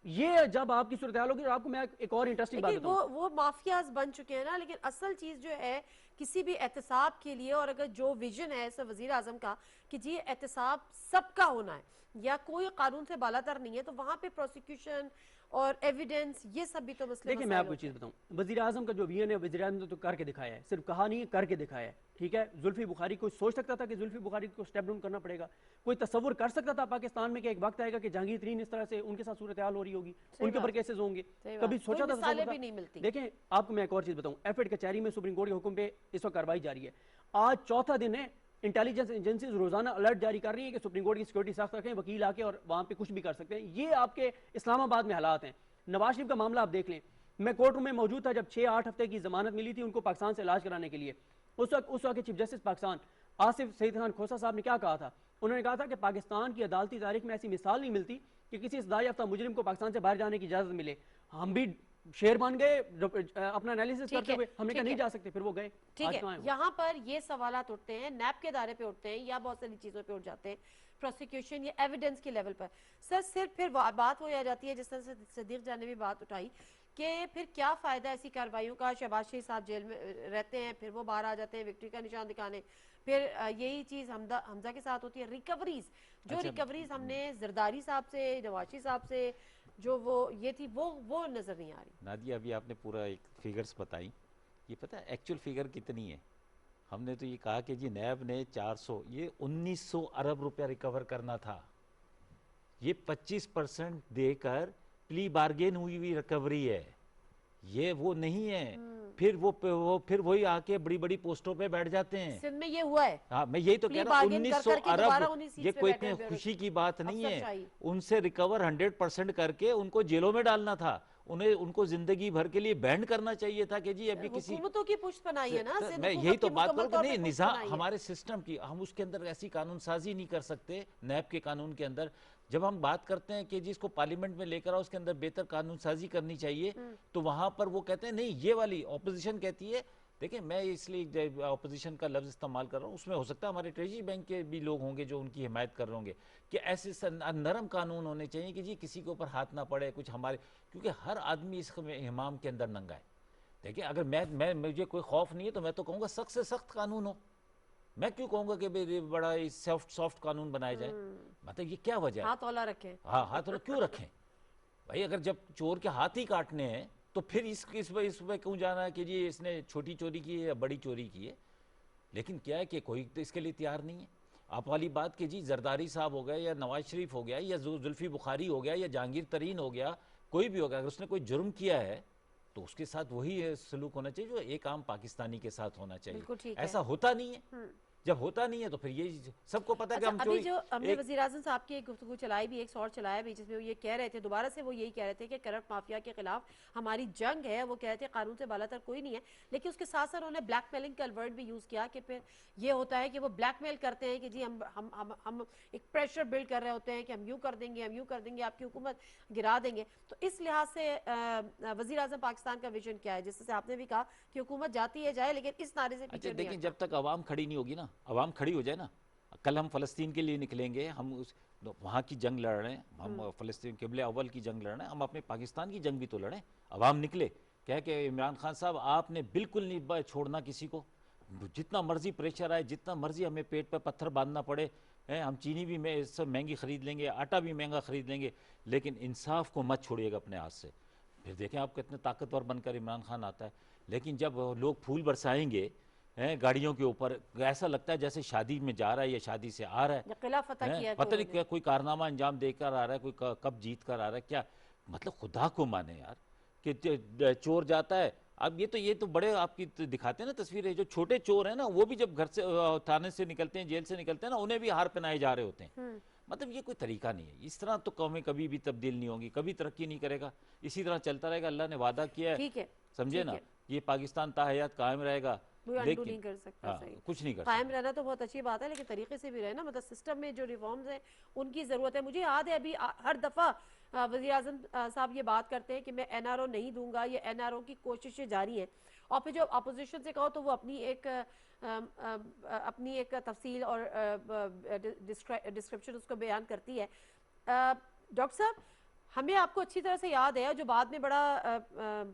ये जब आपकी सूरत हाल होगी। और आपको मैं एक और इंटरेस्टिंग बात लेकिन बताऊं, वो माफियाज बन चुके हैं ना। लेकिन असल चीज जो है किसी भी एहतसाब के लिए, और अगर जो विजन है सर वजीर आजम का कि जी एहतसाब सबका होना है या कोई कानून से बालातर नहीं है, तो वहां पे प्रोसिक्यूशन और एविडेंस ये सब भी तो मसले देखिए मैं मसाइल आपको होते चीज़ बताऊं, वज़ीर आज़म का जो विजन है, वज़ीर आज़म ने तो करके दिखाया है, सिर्फ कहा नहीं है करके दिखाया है। ठीक है, जुल्फी बुखारी कोई सोच सकता था कि जुल्फी बुखारी को स्टेप डाउन करना पड़ेगा? कोई तस्वुर कर सकता था पाकिस्तान में कि एक वक्त आएगा कि जहांगीर तरीन इस तरह से उनके साथ सूरत हाल हो रही होगी, उनके ऊपर केसेस होंगे? सही कभी बात। सोचा कोई था? मिसालें तस्वुर भी था? नहीं मिलती। देखें आपको मैं एक और चीज़ बताऊं, एफएड कचहरी में सुप्रीम कोर्ट के हुक्म पे इस वक्त कार्रवाई जारी है। आज चौथा दिन है, इंटेलिजेंस एजेंसीज रोजाना अलर्ट जारी कर रही है कि सुप्रीम कोर्ट की सिक्योरिटी सख्त रखें, वकील आके और वहां पे कुछ भी कर सकते हैं। ये आपके इस्लामाबाद में हालात हैं। नवाज शरीफ का मामला आप देख लें, मैं कोर्ट रूम में मौजूद था जब 6-8 हफ्ते की जमानत मिली थी उनको पाकिस्तान से इलाज कराने के लिए। उस वक्त के चीफ जस्टिस पाकिस्तान आसिफ सईद खान खोसा साहब ने क्या कहा था? उन्होंने कहा था कि पाकिस्तान की अदालती तारीख में ऐसी मिसाल नहीं मिलती कि किसी सजा याफ्ता मुजरिम को पाकिस्तान से बाहर जाने की इजाजत मिले। हम भी शेर बन गए अपना एनालिसिस ठीक करते है, हुए, हमने कहा ठीक नहीं है। जा सकते, फिर वो गए। ठीक आज है, कहाँ हैं वो? यहाँ पर ये सवालात उठते हैं, नैब के दायरे पे उठते हैं या बहुत सारी चीज़ों पे उठ जाते हैं, प्रोसिक्यूशन या एविडेंस के लेवल पर। सर सिर्फ फिर बात हो जाती है, जिस तरह से सदीक जान ने भी बात उठाई कि फिर क्या फ़ायदा ऐसी कार्रवाइयों का? शहबाज शरीफ साहब जेल में रहते हैं, फिर वो बाहर आ जाते हैं विक्ट्री का निशान दिखाने, फिर यही चीज़ हमजा के साथ होती है। रिकवरीज जो अच्छा, रिकवरीज हमने जरदारी साहब से, नवाज शरीफ साहब से जो वो ये थी वो नज़र नहीं आ रही। नादिया अभी आपने पूरा एक फिगर्स बताई, ये पता है एक्चुअल फिगर कितनी है? हमने तो ये कहा कि जी नैब ने 400 ये 1900 अरब रुपया रिकवर करना था। ये 25% देकर प्ली बार्गेन हुई हुई रिकवरी है, ये वो नहीं है। फिर वो फिर वही आके बड़ी बड़ी पोस्टों पे बैठ जाते हैं। सिंध में ये हुआ है। हाँ मैं यही तो प्ली कह रहा हूँ, बार्गेन कर 1900 करके दोबारा अरब उन्हीं सीट ये पे कोई बैठे इतनी हुए खुशी की बात नहीं है। अफसरशाही। उनसे रिकवर 100% करके उनको जेलों में डालना था, उनको जिंदगी भर के लिए बैंड करना चाहिए था कि जी अभी किसी हुकूमतों की पुष्ट बनाई है ना, तो सिंध मैं हुकूमत यही तो की बात मुकम्मल करूँ कि तौर नहीं पे पुष्ट निज़ाम बनाई है। हमारे सिस्टम की, हम उसके अंदर ऐसी कानून साजी नहीं कर सकते नैब के कानून के अंदर। जब हम बात करते हैं कि जी इसको पार्लियामेंट में लेकर आओ, उसके अंदर बेहतर कानून साजी करनी चाहिए, तो वहां पर वो कहते हैं नहीं, ये वाली ऑपोजिशन कहती है। देखिए मैं इसलिए ऑपोजिशन का लफ्ज़ इस्तेमाल कर रहा हूँ, उसमें हो सकता है हमारे ट्रेजरी बैंक के भी लोग होंगे जो उनकी हिमायत कर रहे होंगे कि ऐसे नरम कानून होने चाहिए कि जी किसी के ऊपर हाथ ना पड़े कुछ हमारे, क्योंकि हर आदमी इस इमाम के अंदर नंगा है। देखिए अगर मैं मुझे कोई खौफ नहीं है तो मैं तो कहूँगा सख्त से सख्त कानून हो। मैं क्यों कहूँगा कि भाई बड़ा सॉफ्ट कानून बनाए जाए? मतलब ये क्या वजह है? हाथ औला रखें। हाँ हाथ क्यों रखें भाई? अगर जब चोर के हाथ ही काटने हैं तो फिर इस पे क्यों जाना है कि जी इसने छोटी चोरी की है या बड़ी चोरी की है? लेकिन क्या है कि कोई तो इसके लिए तैयार नहीं है। आप वाली बात कि जी जरदारी साहब हो गया या नवाज शरीफ हो गया या जुल्फी बुखारी हो गया या जहांगीर तरीन हो गया, कोई भी हो गया, अगर उसने कोई जुर्म किया है तो उसके साथ वही सलूक होना चाहिए जो एक आम पाकिस्तानी के साथ होना बिल्कुल चाहिए। ठीक है। ऐसा होता नहीं है। जब होता नहीं है तो फिर ये सबको पता है कि अच्छा, हम अभी चोरी जो हमने वज़ीर आज़म साहब की एक गुफ्तगू चलाई भी, एक शॉर्ट चलाया भी, जिसमें वो ये कह रहे थे दोबारा से, वो यही कह रहे थे कि करप्ट माफिया के खिलाफ हमारी जंग है। वो कह रहे थे कानून से बालातर कोई नहीं है, लेकिन उसके साथ साथ उन्होंने ब्लैकमेलिंग का वर्ड भी यूज़ किया कि फिर ये होता है कि वो ब्लैकमेल करते हैं कि जी हम एक प्रेशर बिल्ड कर रहे होते हैं कि हम यूँ कर देंगे आपकी हुकूमत गिरा देंगे। तो इस लिहाज से वज़ीर आज़म पाकिस्तान का विजन क्या है? जिससे आपने भी कहा कि हुकूमत जाती है जाए, लेकिन इस नारे से अच्छा पीछे देखिए, नहीं जब तक आवाम खड़ी नहीं होगी ना, आवाम खड़ी हो जाए ना, कल हम फ़लस्तीन के लिए निकलेंगे, हम उस वहाँ की जंग लड़ रहे हैं, हम फ़लस्तीन क़िबले अव्वल की जंग लड़ रहे हैं, हम अपने पाकिस्तान की जंग भी तो लड़ें। आवाम निकले, क्या है कि इमरान खान साहब आपने बिल्कुल नहीं छोड़ना किसी को, जितना मर्जी प्रेशर आए, जितना मर्जी हमें पेट पर पत्थर बांधना पड़े, हम चीनी भी सब महंगी ख़रीद लेंगे, आटा भी महंगा ख़रीद लेंगे, लेकिन इंसाफ को मत छोड़िएगा अपने हाथ से। फिर देखें आप कितने ताकतवर बनकर इमरान खान आता है। लेकिन जब लोग फूल बरसाएंगे गाड़ियों के ऊपर, ऐसा लगता है जैसे शादी में जा रहा है या शादी से आ रहा है, किला फतह किया पता नहीं क्या कोई कारनामा अंजाम देकर आ रहा है, कोई कब जीत कर आ रहा है क्या। मतलब खुदा को माने यार कि चोर जाता है। अब ये तो बड़े आपकी दिखाते हैं ना तस्वीरें, जो छोटे चोर हैं ना वो भी जब घर से थाने से निकलते हैं, जेल से निकलते हैं ना, उन्हें भी हार पहनाए जा रहे होते हैं। मतलब ये कोई तरीका नहीं है। इस तरह तो कौमें कभी भी तब्दील नहीं होंगी, कभी तरक्की नहीं करेगा, इसी तरह चलता रहेगा। अल्लाह ने वादा किया है, ठीक है, समझे ठीक ना, है। ये पाकिस्तान ताहयात कायम रहेगा, वो अंडू लेकिन नहीं कर सकता, हाँ, सही। कुछ नहीं कर कायम सकता। रहना तो बहुत अच्छी बात है, लेकिन तरीके से भी रहे ना, मतलब सिस्टम में जो रिफॉर्म्स हैं उनकी ज़रूरत है। मुझे याद है अभी हर दफ़ा वज़ीर आज़म साहब ये बात करते हैं कि मैं एनआरओ नहीं दूंगा, ये एनआरओ की कोशिशें जारी हैं। और फिर जो अपोजिशन से कहो तो वो अपनी एक तफसील और डिस्क्रिप्शन उसको बयान करती है। डॉक्टर साहब, हमें आपको अच्छी तरह से याद है, जो बाद में बड़ा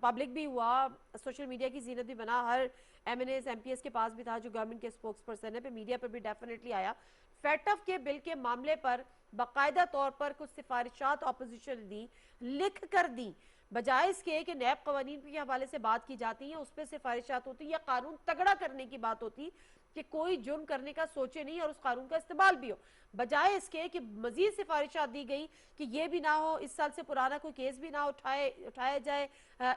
पब्लिक भी हुआ, सोशल मीडिया की जीनत भी बना, हर एमएनएस एमपीएस के पास भी था जो गवर्नमेंट के स्पोक्स पर्सन है, पे मीडिया पर भी डेफिनेटली आया। फैटफ के बिल के मामले पर बाकायदा तौर पर कुछ सिफारिशात अपोजिशन दी, लिख कर दी, बजाय इसके कि नैब कवानीन के हवाले से बात की जाती है, उस पर सिफारिशात होती या कानून तगड़ा करने की बात होती कि कोई जुर्म करने का सोचे नहीं और उस कानून का इस्तेमाल भी हो। बजाय इसके कि मजीद सिफारिशात दी गई कि ये भी ना हो, इस साल से पुराना कोई केस भी ना उठाया जाए,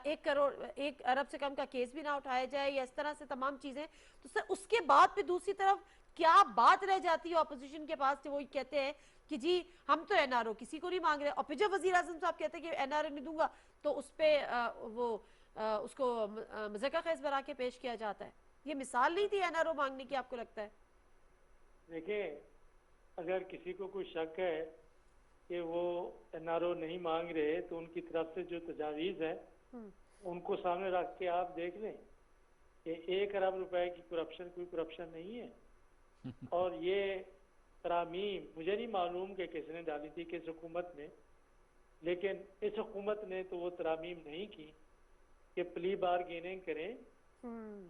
1 अरब से कम का केस भी ना उठाया जाए, या इस तरह से तमाम चीजें। तो सर उसके बाद फिर दूसरी तरफ क्या बात रह जाती है अपोजिशन के पास, वो कहते हैं कि जी हम तो एनआरओ किसी को नहीं मांग रहे, और फिर जब वजीर आजम साहब कहते हैं कि एनआरओ नहीं दूंगा तो उस पर उसको मज़ाक़ खेज़ बना के पेश किया जाता है। ये मिसाल नहीं थी एनआरओ मांगने की, आपको लगता है? देखिए, अगर किसी को कोई शक है कि वो एनआरओ नहीं मांग रहे तो उनकी तरफ से जो तजावीज़ है उनको सामने रख के आप देख लें कि 1 अरब रुपए की करप्शन कोई करप्शन नहीं है। और ये तरामीम मुझे नहीं मालूम कि किसने डाली थी, किस हुकूमत ने, लेकिन इस हुकूमत ने तो वो तरामीम नहीं की कि प्ली बारगेनिंग करें।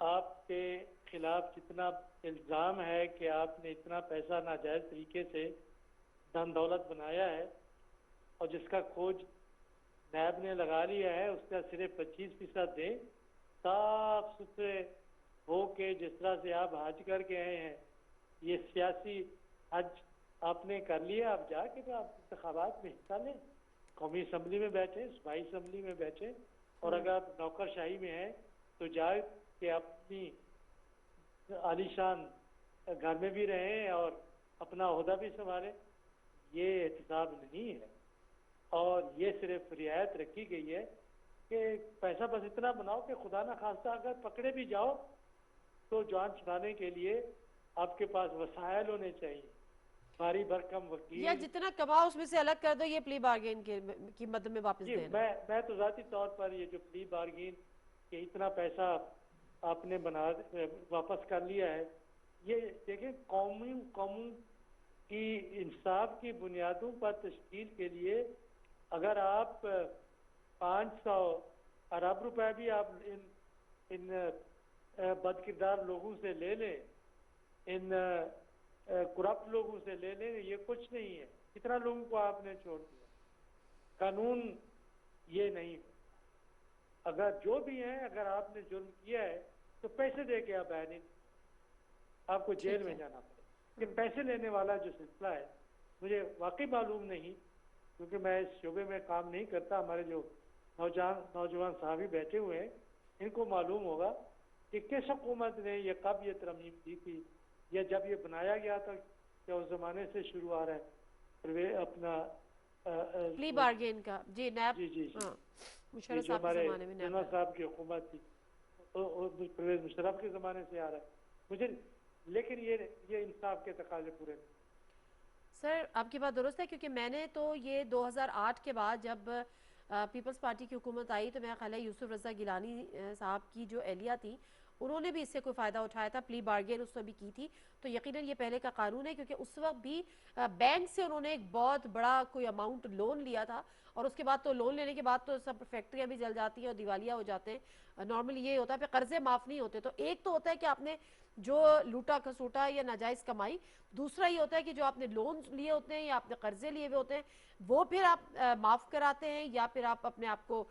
आपके खिलाफ जितना इल्ज़ाम है कि आपने इतना पैसा नाजायज़ तरीके से धन दौलत बनाया है और जिसका खोज नैब ने लगा लिया है, उसका सिर्फ 25% दें, साफ सुथरे हो के जिस तरह से आप हज करके आए हैं, ये सियासी हज आपने कर लिया, आप जाके तो आप इंतखाबात में हिस्सा लें, कौमी असम्बली में बैठे, सूबाई असम्बली में बैठे, और अगर आप नौकरशाही में हैं तो जाए कि अपनी आलीशान घर में भी रहें और अपना ओहदा भी संभालें। ये एहतसाब नहीं है, और ये सिर्फ रियायत रखी गई है कि पैसा बस इतना बनाओ कि खुदा ना खास्ता अगर पकड़े भी जाओ तो जान छुड़ाने के लिए आपके पास वसायल होने चाहिए, भारी भरकम वकील, या जितना कमाओ उसमें से अलग कर दो, ये प्ली बार्गेन की मद में वापस जी। देना। मैं तो जाती तौर पर ये जो प्ली बार्गेन के इतना पैसा आपने वापस कर लिया है, ये देखें कौमों की इंसाफ की बुनियादों पर तश्कील के लिए अगर आप 500 अरब रुपए भी आप इन बदकिरदार लोगों से ले लें, इन करप्ट लोगों से ले लें, ये कुछ नहीं है। कितना लोगों को आपने छोड़ दिया। कानून ये नहीं, अगर जो भी है, अगर आपने जुर्म किया है तो पैसे दे के आप बाहर नहीं, आपको जेल में जाना पड़े। कि पैसे लेने वाला जो सिलसिला है मुझे वाकई मालूम नहीं, क्योंकि मैं इस शोबे में काम नहीं करता। हमारे जो नौजवान साहब बैठे हुए हैं, इनको मालूम होगा कि किस हुकूमत ने ये कब ये तरमीम दी थी, या जब ये बनाया गया था, क्या उस जमाने से शुरू आ रहा है अपना प्ली बार्गेन का? जी नैब, जी जी जी, मुशर्रफ जो साहब के हमारे ज़माने में जनरल साहब की हुकूमत थी, परवेज मुशर्रफ के ज़माने से आ रहा है मुझे, लेकिन ये इंसाफ के तकाजे पूरे नहीं। सर आपकी बात दुरुस्त है, क्योंकि मैंने तो ये 2008 के बाद जब पीपल्स पार्टी की हुकूमत आई तो मेरा ख्याल है यूसुफ रज़ा गिलानी साहब की जो एहलिया थी उन्होंने भी इससे कोई फ़ायदा उठाया था, प्ली बार्गेन उसने भी की थी। तो यकीनन ये पहले का कानून है, क्योंकि उस वक्त भी बैंक से उन्होंने एक बहुत बड़ा कोई अमाउंट लोन लिया था, और उसके बाद तो लोन लेने के बाद तो सब फैक्ट्रियाँ भी जल जाती हैं और दिवालिया हो जाते हैं। नॉर्मली ये होता है, फिर कर्जे माफ़ नहीं होते। तो एक तो होता है कि आपने जो लूटा खसूटा या नाजायज़ कमाई, दूसरा ये होता है कि जो आपने लोन लिए होते हैं या आपने कर्जे लिए हुए होते हैं वो फिर आप माफ़ कराते हैं, या फिर आप अपने आप को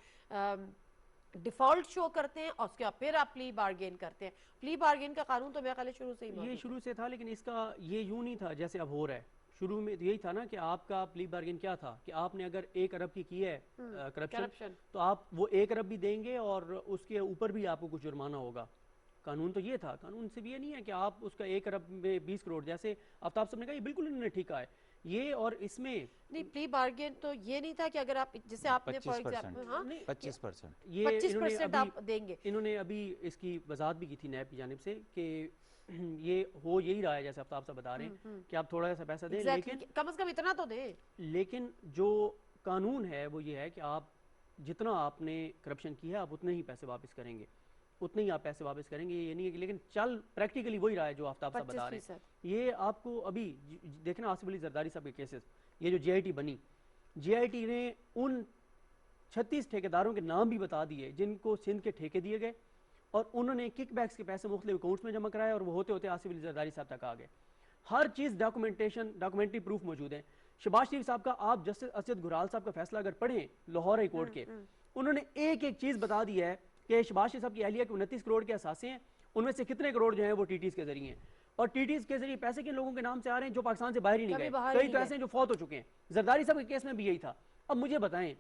डिफॉल्ट शो करते हैं और उसके बाद फिर आप प्ली बार्गेन करते हैं। प्ली बार्गेन का कानून तो मेरे ख्याल शुरू से ही ये मौजूद शुरू से था, लेकिन इसका ये यूं नहीं था जैसे अब हो रहा है। शुरू में तो यही था ना कि आपका प्ली बार्गेन क्या था कि आपने अगर 1 अरब की है करप्शन, करप्शन तो आप वो 1 अरब भी देंगे और उसके ऊपर भी आपको कुछ जुर्माना होगा। कानून तो ये था, कानून सिर्फ ये नहीं है कि आप उसका 1 अरब में 20 करोड़, जैसे आफ्ताब साहब ने कहा, ये बिल्कुल इन्होंने ठीक कहा है ये। और इसमें नहीं, प्ली बार्गेन तो ये नहीं था कि अगर आप जैसे आपने फॉर 25%, एग्जांपल, हाँ, 25%। ये 25% आप देंगे। इन्होंने अभी इसकी वजाहत भी की थी नैब की जानिब से कि ये हो यही रहा है जैसे आफ्ताब साहब बता रहे हैं कि आप थोड़ा सा पैसा दें, Exactly, लेकिन कम से कम इतना तो दें। लेकिन जो कानून है वो ये है कि आप जितना आपने करप्शन की है आप उतने ही पैसे वापस करेंगे, उतने ही आप पैसे वापस करेंगे, ये नहीं है कि, लेकिन चल प्रैक्टिकली वही रहा है जो आफ्ताब साहब बता रहे हैं। 25%। ये आपको अभी देखना आसिफ अली जरदारी साहब के केसेस, ये जो JIT बनी, JIT ने उन 36 ठेकेदारों के नाम भी बता दिए जिनको सिंध के ठेके दिए गए और उन्होंने किकबैक्स के पैसे मुख्तलिफ अकाउंट्स में जमा कराए और वो होते होते आसिफ अली जरदारी साहब तक आ गए। हर चीज़ डॉक्यूमेंट्री प्रूफ मौजूद है। शहबाज शरीफ साहब का, आप जस्टिस असद गुराल साहब का फैसला अगर पढ़ें लाहौर हाई कोर्ट के, उन्होंने एक एक चीज़ बता दी है कि शहबाज शरीफ साहब की अहलिया के 29 करोड़ के असासे हैं, उनमें से कितने करोड़ जो हैं वो TTs के जरिए हैं, और TTs के जरिए पैसे किन लोगों के नाम से आ रहे हैं जो पाकिस्तान से बाहर ही नहीं कभी गए, बाहर कई नहीं तो गए। ऐसे हैं जो फौत हो चुके हैं। जरदारी साहब के केस में भी यही था। अब मुझे बताएं,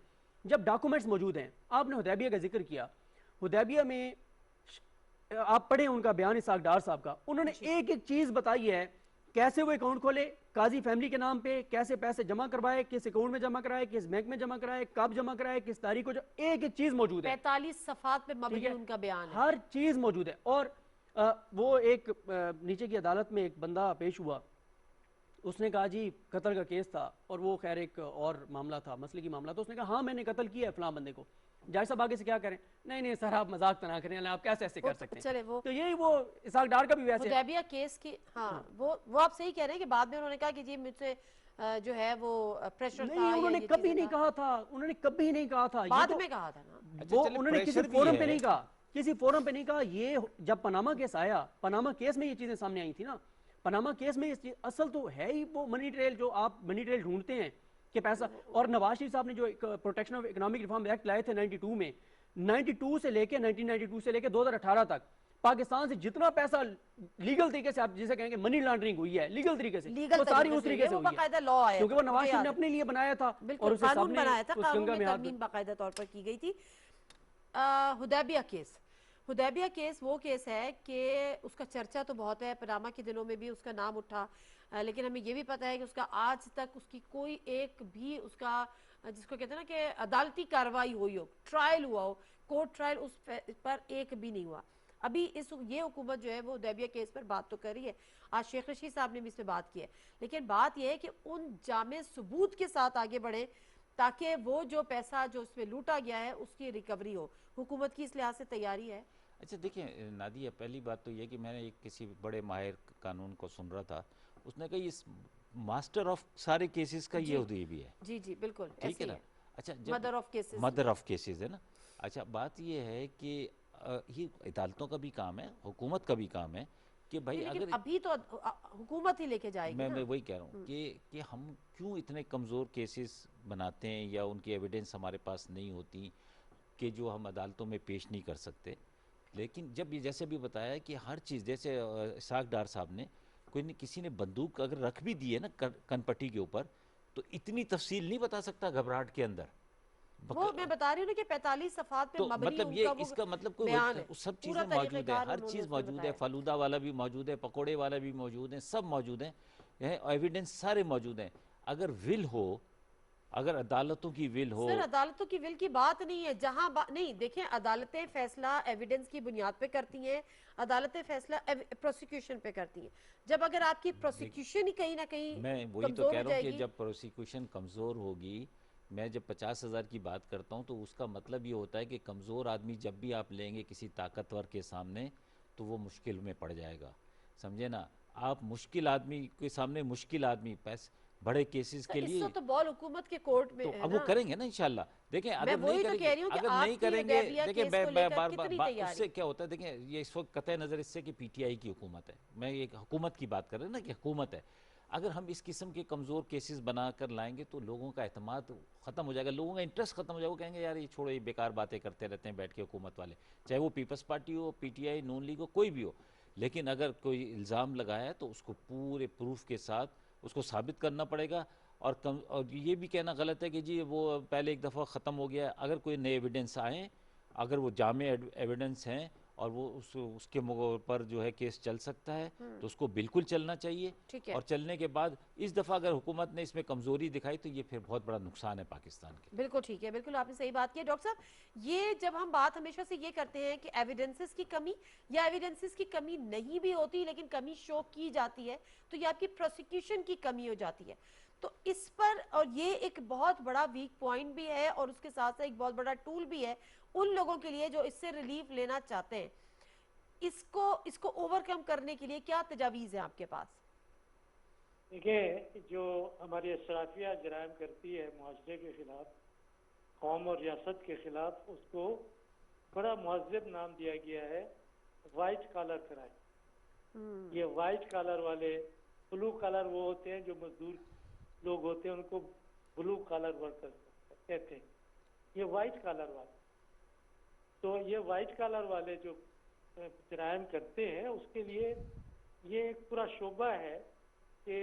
जब डॉक्यूमेंट्स मौजूद हैं, आपने हुदैबिया का जिक्र किया, हुदैबिया में आप पढ़े उनका बयान इसाक डार साहब का, उन्होंने एक एक चीज बताई है, कैसे वो अकाउंट खोले काजी फैमिली के नाम पे, कैसे पैसे जमा करवाए, किस अकाउंट में जमा कराए, किस बैंक में जमा कराए, कब जमा कराए, किस तारीख को, एक एक चीज मौजूद है। 45 सफात पे ठीक मबनी है? उनका बयान है। हर चीज मौजूद है। और वो एक नीचे की अदालत में एक बंदा पेश हुआ, उसने कहा जी कत्ल का केस था, और वो खैर एक और मामला था, मसले की मामला, तो उसने कहा हाँ मैंने कत्ल किया है फलां बंदे को। जज साहब आगे से क्या करें, नहीं नहीं सर आप मजाक तो ना करें, आप कैसे ऐसे कर सकते हैं। चले वो तो यही वो इसाक डार का भी वैसे हुदैबिया केस की, हाँ, वो आप सही कह रहे हैं कि बाद में उन्होंने कहा कि जी मुझसे जो है वो प्रेशर था, नहीं, या उन्होंने ये कभी चीजें नहीं था। कहा था, उन्होंने कभी नहीं कहा था। ये बाद तो में कहा था ना। अच्छा, वो चलिए, उन्होंने किसी प्रेशर भी फोरम पे है। नहीं कहा, किसी फोरम पे नहीं कहा। ये जब पनामा केस आया, पनामा केस में ये चीजें सामने आई थी ना, पनामा केस में असल तो है ही वो मनी ट्रेल, जो आप मनी ट्रेल ढूंढते हैं कि पैसा। और नवाज शरीफ साहब ने जो protection of economic reform act लाए थे 92 में, 92 से लेके 1992 से लेके 2018 तक पाकिस्तान से जितना पैसा लीगल तरीके से, आप जिसे कहेंगे मनी लॉन्ड्रिंग हुई है लीगल तरीके से, लीगल वो सारी तरीके उस से तरीके से वो हुई है, बाकायदा लॉ आया क्योंकि था, वो नवाज मुझे शरीफ याद ने है। अपने लिए बनाया था और बिल्कुल उसे कानून सबने बनाया था, उस कानून गंगा में में हाथ तरमीम बाकायदा तौर पर की गई थी। हुदैबिया केस, हुदैबिया केस वो केस है कि उसका चर्चा तो बहुत है, पनामा के दिनों में भी उसका नाम उठा, लेकिन हमें ये भी पता है कि उसका आज तक उसकी कोई एक भी उसका जिसको कहते हैं ना कि अदालती कार्रवाई हुई हो, ट्रायल हुआ हो, कोर्ट ट्रायल उस पर एक भी नहीं हुआ। अभी ये हुकूमत जो है वो हुदैबिया केस पर बात तो कर रही है, आज शेख रशीद साहब ने भी इस पर बात की है, लेकिन बात यह है कि उन जामे सबूत के साथ आगे बढ़े ताकि वो जो पैसा जो उसमें लूटा गया है उसकी रिकवरी हो। हुकूमत की इस लिहाज से तैयारी है। अच्छा देखिए नादिया, पहली बात तो ये कि मैंने एक किसी बड़े माहिर कानून को सुन रहा था, उसने कहा इस मास्टर ऑफ सारे केसेस का ये हुदैबिया भी है। जी जी बिल्कुल ठीक है ना। अच्छा, mother of cases, mother of cases है ना। अच्छा, बात ये है कि ये अदालतों का भी काम है, हुकूमत का भी काम है कि भाई लेकिन अगर अभी तो हुकूमत ही लेके जाएगी मैं ना। वही कह रहा हूँ कि हम क्यों इतने कमज़ोर केसेस बनाते हैं या उनकी एविडेंस हमारे पास नहीं होती कि जो हम अदालतों में पेश नहीं कर सकते। लेकिन जब ये जैसे भी बताया कि हर चीज़, जैसे इसाक डार साहब ने कोई ने किसी ने बंदूक अगर रख भी दी है ना कनपट्टी के ऊपर, तो इतनी तफसील नहीं बता सकता घबराहट के अंदर। वो मैं बता रही हूँ ना कि 45 सफ़ात पे तो मबनी मतलब ये उनका वो इसका मतलब कोई बयान है। सब पूरा चीज़ें मौजूद है, तरीक़ेकार हर उन्होंने चीज़ उसमें मौजूद है, बताया। फालूदा वाला भी मौजूद है, पकोड़े वाला भी मौजूद है, सब मौजूद हैं, एविडेंस सारे मौजूद हैं। अगर विल हो, अगर अदालतों की विल हो। सर अदालतों की विल की बात नहीं है, जहां नहीं देखें, अदालतें फैसला एविडेंस की बुनियाद पे करती हैं, अदालतें फैसला प्रोसिक्यूशन पे करती हैं। जब अगर आपकी प्रोसिक्यूशन ही कहीं ना कहीं मैं वही तो कमजोर कह हो रहा हूँ कि जाएगी, जब प्रोसिक्यूशन कमज़ोर होगी, मैं जब 50,000 की बात करता हूँ तो उसका मतलब ये होता है कि कमज़ोर आदमी जब भी आप लेंगे किसी ताकतवर के सामने तो वो मुश्किल में पड़ जाएगा, समझे ना। आप मुश्किल आदमी के सामने, मुश्किल आदमी पैसे बड़े केसेस के लिए तो बॉल हुकूमत के कोर्ट में तो है अब वो ना। करेंगे ना इंशाल्लाह। देखें अगर वही नहीं तो करेंगे, कह रही हूँ कि अगर नहीं आपकी करेंगे, हुदैबिया देखिए केस को लेकर कितनी तैयारी? उससे क्या होता है, देखिए ये इस वक्त कतई नज़र इससे कि पीटीआई की हुकूमत है, मैं एक हुकूमत की बात कर रहे हैं ना कि हुकूमत है, अगर हम इस किस्म के कमज़ोर केसेस बना कर लाएंगे तो लोगों का एतमाद ख़त्म हो जाएगा, लोगों का इंटरेस्ट ख़त्म हो जाएगा, वो कहेंगे यार ये छोड़ो, ये बेकार बातें करते रहते हैं बैठ के हुकूमत वाले, चाहे वो पीपल्स पार्टी हो, पीटीआई, नून लीग हो, कोई भी हो। लेकिन अगर कोई इल्ज़ाम लगाया है तो उसको पूरे प्रूफ के साथ उसको साबित करना पड़ेगा। और ये भी कहना गलत है कि जी वो पहले एक दफ़ा ख़त्म हो गया है। अगर कोई नए एविडेंस आए, अगर वो जामे एविडेंस हैं और वो उसके पर जो है केस चल सकता है, तो उसको बिल्कुल चलना चाहिए। ठीक है। और चलने के बाद इस दफ़ा अगर हुकूमत ने इसमें कमज़ोरी दिखाई तो ये फिर बहुत बड़ा नुकसान है पाकिस्तान के। बिल्कुल ठीक है, बिल्कुल आपने सही बात की है। डॉक्टर साहब, ये जब हम बात हमेशा से ये करते हैं कि एविडेंसेस की कमी या एविडेंसेस की कमी नहीं भी होती लेकिन कमी शो की जाती है, तो ये आपकी प्रोसिक्यूशन की कमी हो जाती है। तो इस पर, और ये एक बहुत बड़ा वीक पॉइंट भी है और उसके साथ साथ एक बहुत बड़ा टूल भी है उन लोगों के लिए जो इससे रिलीफ लेना चाहते हैं। इसको ओवरकम करने के लिए क्या तजावीज़ है आपके पास? देखिए, जो हमारी अशराफिया जराइम करती है मुआशरे के खिलाफ, कौम और रियासत के खिलाफ, उसको बड़ा मुहज़्ज़ब नाम दिया गया है, वाइट कॉलर क्राइम। ये वाइट कॉलर वाले, ब्लू कॉलर वो होते हैं जो मजदूर लोग होते हैं, उनको ब्लू कॉलर वर्कर्स कहते हैं। ये वाइट कॉलर वाले, तो ये वाइट कॉलर वाले जो जराइम करते हैं उसके लिए ये एक पूरा शोबा है कि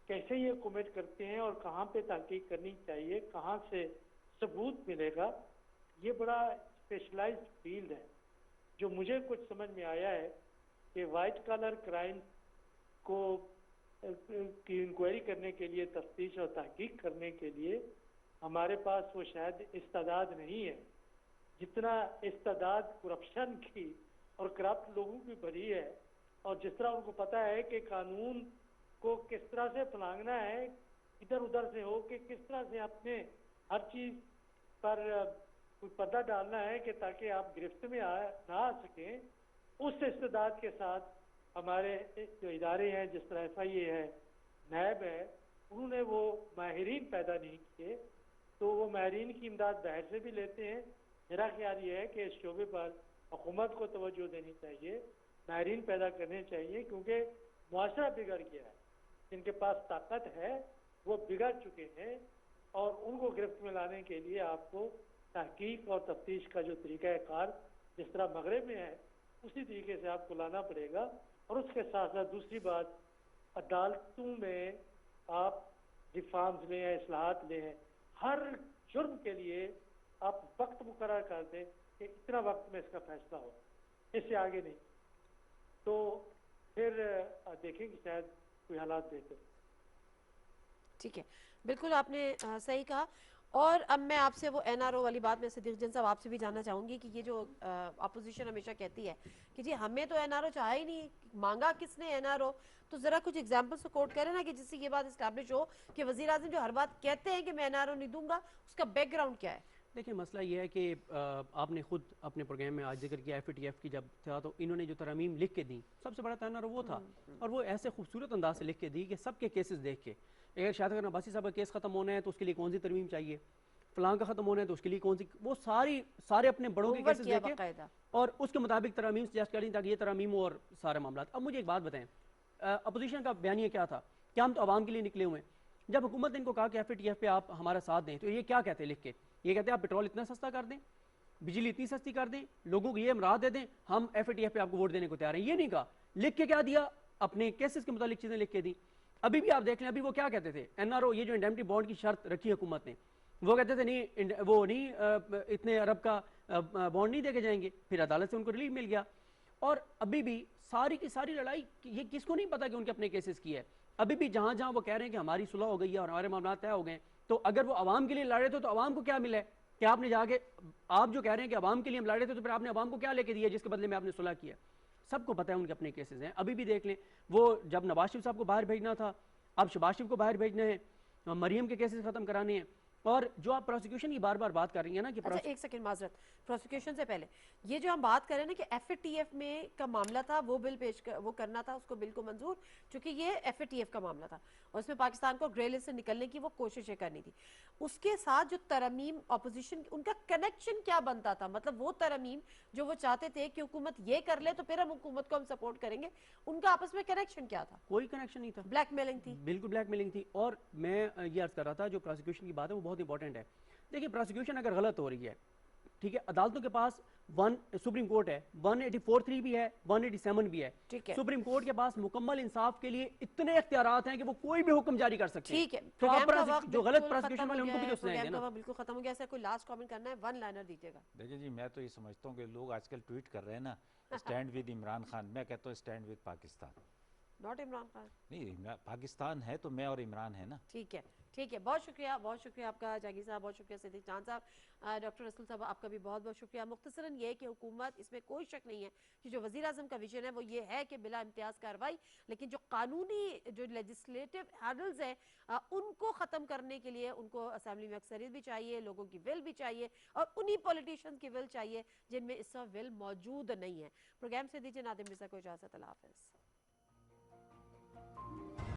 कैसे ये कमिट करते हैं और कहाँ पे तहकीक करनी चाहिए, कहाँ से सबूत मिलेगा। ये बड़ा स्पेशलाइज्ड फील्ड है। जो मुझे कुछ समझ में आया है कि वाइट कॉलर क्राइम को की इंक्वायरी करने के लिए, तफ्तीश और तहकीक करने के लिए हमारे पास वो शायद इस्तादाद नहीं है जितना इस्तादाद करप्शन की और करप्ट लोगों की भरी है। और जिस तरह उनको पता है कि कानून को किस तरह से फलांगना है, इधर उधर से हो कि किस तरह से अपने हर चीज पर कोई पर्दा डालना है कि ताकि आप गिरफ्त में ना आ सकें, उस इस्तेदाद के साथ हमारे जो इदारे हैं, जिस तरह FIA है, नैब है, उन्होंने वो माहिरीन पैदा नहीं किए। तो वो माहिरीन की इमदाद बाहर से भी लेते हैं। मेरा ख्याल ये है कि इस शोबे पर हुकूमत को तवज्जो देनी चाहिए, माहिरीन पैदा करने चाहिए, क्योंकि मुआशरा बिगड़ गया है। जिनके पास ताकत है वो बिगड़ चुके हैं और उनको गिरफ्त में लाने के लिए आपको तहकीक और तफ्तीश का जो तरीका कार जिस तरह मगरब में है उसी तरीके से आपको लाना पड़ेगा। और उसके साथ साथ दूसरी बात, अदालतों में आप रिफॉर्म्स लें या इस्लाहात लें, हर जुर्म के लिए आप वक्त मुकर्रर कर दें कि इतना वक्त में इसका फैसला हो, इससे आगे नहीं। तो फिर देखेंगे शायद कोई हालात बेहतर। ठीक है, बिल्कुल आपने सही कहा। और अब मैं आपसे वो NRO वाली बात, मैं सिद्दीक जन साहब आपसे भी जानना चाहूंगी कि ये जो अपोजिशन हमेशा कहती है कि जी हमें तो NRO चाहा ही नहीं, मांगा किसने NRO, तो जरा कुछ एग्जांपल्स को कोट करें ना कि जिससे ये बात इस्टेब्लिश हो कि वजीर आज़म जो हर बात कहते हैं कि मैं NRO नहीं दूंगा, उसका बैकग्राउंड क्या है। देखिए, मसला ये है कि आपने खुद अपने प्रोग्राम में आज जिक्र किया FATF की जब था, तो इन्होंने जो तरमीम लिख के दी, सबसे बड़ा NRO वो था। और वो ऐसे खूबसूरत अंदाज से लिख के दी कि सबके केसेस देख के, अगर शाहिद खान अब्बासी साहब का केस खत्म होना है तो उसके लिए कौन सी तरमीम चाहिए, फलां का खत्म होना है तो उसके लिए कौन सी, वो सारे अपने बड़ों के केसेस देखे और उसके मुताबिक तरमीम सजेस्ट करें ताकि ये तरमीम और सारे मामला। अब मुझे एक बात बताएं, अपोजिशन का बयानिया क्या था कि हम तो आवाम के लिए निकले हुए हैं। जब हुकूमत ने इनको कहा कि FATF पे आप हमारा साथ दें, तो ये क्या कहते हैं लिख के, ये कहते हैं आप पेट्रोल इतना सस्ता कर दें, बिजली इतनी सस्ती कर दें, लोगों को ये अमराह दे दें, हम FATF पे आपको वोट देने को तैयार हैं। ये नहीं कहा, लिख के क्या दिया, अपने केसेस के मुताबिक चीजें लिख के दी। अभी भी आप देख लें, अभी वो क्या कहते थे NRO, ये जो इंडेमनिटी बॉन्ड की शर्त रखी हुकूमत ने, वो कहते थे नहीं, वो नहीं, इतने अरब का बॉन्ड नहीं देके जाएंगे। फिर अदालत से उनको रिलीफ मिल गया। और अभी भी सारी की सारी लड़ाई, ये किसको नहीं पता कि उनके अपने केसेस की है। अभी भी जहां जहां वो कह रहे हैं कि हमारी सुलह हो गई है और हमारे मामला तय हो गए, तो अगर वो आवाम के लिए लड़े थे तो आवाम को क्या मिला है कि आपने जाके, आप जो कह रहे हैं कि आवाम के लिए हम लड़े थे, तो फिर आपने आवाम को क्या लेके दिया जिसके बदले में आपने सुलह किया। सबको पता है उनके अपने केसेस हैं। अभी भी देख लें, वो जब नवाज शरीफ साहब को बाहर भेजना था, अब शहबाज शरीफ को बाहर भेजना है, मरियम के केसेस खत्म कराने हैं। और जो आप प्रोसिक्यूशन की बार बार बात कर रही हैं ना कि अच्छा, एक सेकंड माजरत, प्रोसिक्यूशन से पहले ये जो हम बात कर रहे हैं ना कि FATF में का मामला था, वो बिल वो करना था, उसको बिल को मंजूर, चूंकि ये FATF का मामला था और उसमें पाकिस्तान को ग्रे लिस्ट से निकलने की वो कोशिशें करनी थी। उसके साथ जो तरमीम अपोजिशन, उनका कनेक्शन क्या बनता था, मतलब वो तरमीम जो वो चाहते थे कि हुकूमत ये कर ले तो फिर हम हुकूमत को हम सपोर्ट करेंगे, उनका आपस में कनेक्शन क्या था? कोई कनेक्शन नहीं था, ब्लैकमेलिंग थी, बिल्कुल ब्लैकमेलिंग थी। और मैं ये अर्ज कर रहा था, जो प्रोसिक्यूशन की बात है वो बहुत इंपॉर्टेंट है। देखिए, प्रोसिक्यूशन अगर गलत हो रही है ठीक है, अदालतों के पास सुप्रीम कोर्ट है, 184(3) भी है, 187 भी है। ठीक है। सुप्रीम कोर्ट के पास मुकम्मल इंसाफ के लिए इतने इख्तियारात हैं कि वो कोई भी हुक्म जारी कर सकते हैं। ठीक है, तो आप प्रोग्राम का वक्त जो गलत बिल्कुल प्रोसिक्यूशन खत्म वाले हो उनको गया भी है, तो सुनाएंगे प्रोग्राम का ना। वक्त बिल्कुल खत्म हो गया है। सर कोई लास्ट कमेंट करना है, वन लाइनर दीजिएगा। देखिए जी, मैं तो ये समझता हूँ कि लोग आजकल ट्वीट कर रहे हैं ना, स्टैंड विद इमरान खान। मैं कहता हूँ stand with Pakistan. Not Imran Khan. नहीं, पाकिस्तान है तो मैं और इमरान है ना। ठीक है, ठीक है, बहुत शुक्रिया आपका जहांगीर साहब, बहुत शुक्रिया सिद्दीक चांद साहब, डॉक्टर रसूल साहब आपका भी बहुत बहुत शुक्रिया। मुख्तसरन ये है कि हुकूमत, इसमें कोई शक नहीं है कि जो वज़ीर आज़म का विजन है वो ये है कि बिला इम्तियाज़ कार्रवाई, लेकिन जो कानूनी जो लेजिस्लेटिव हर्डल्स हैं उनको ख़त्म करने के लिए उनको असेंबली में अक्सरियत भी चाहिए, लोगों की विल भी चाहिए और उन्हीं पॉलिटिशियंस की विल चाहिए जिनमें इस वक्त विल मौजूद नहीं है। प्रोग्राम से दीजिए नादिम मिर्ज़ा को इजाज़त। अल्लाह हाफ़िज़।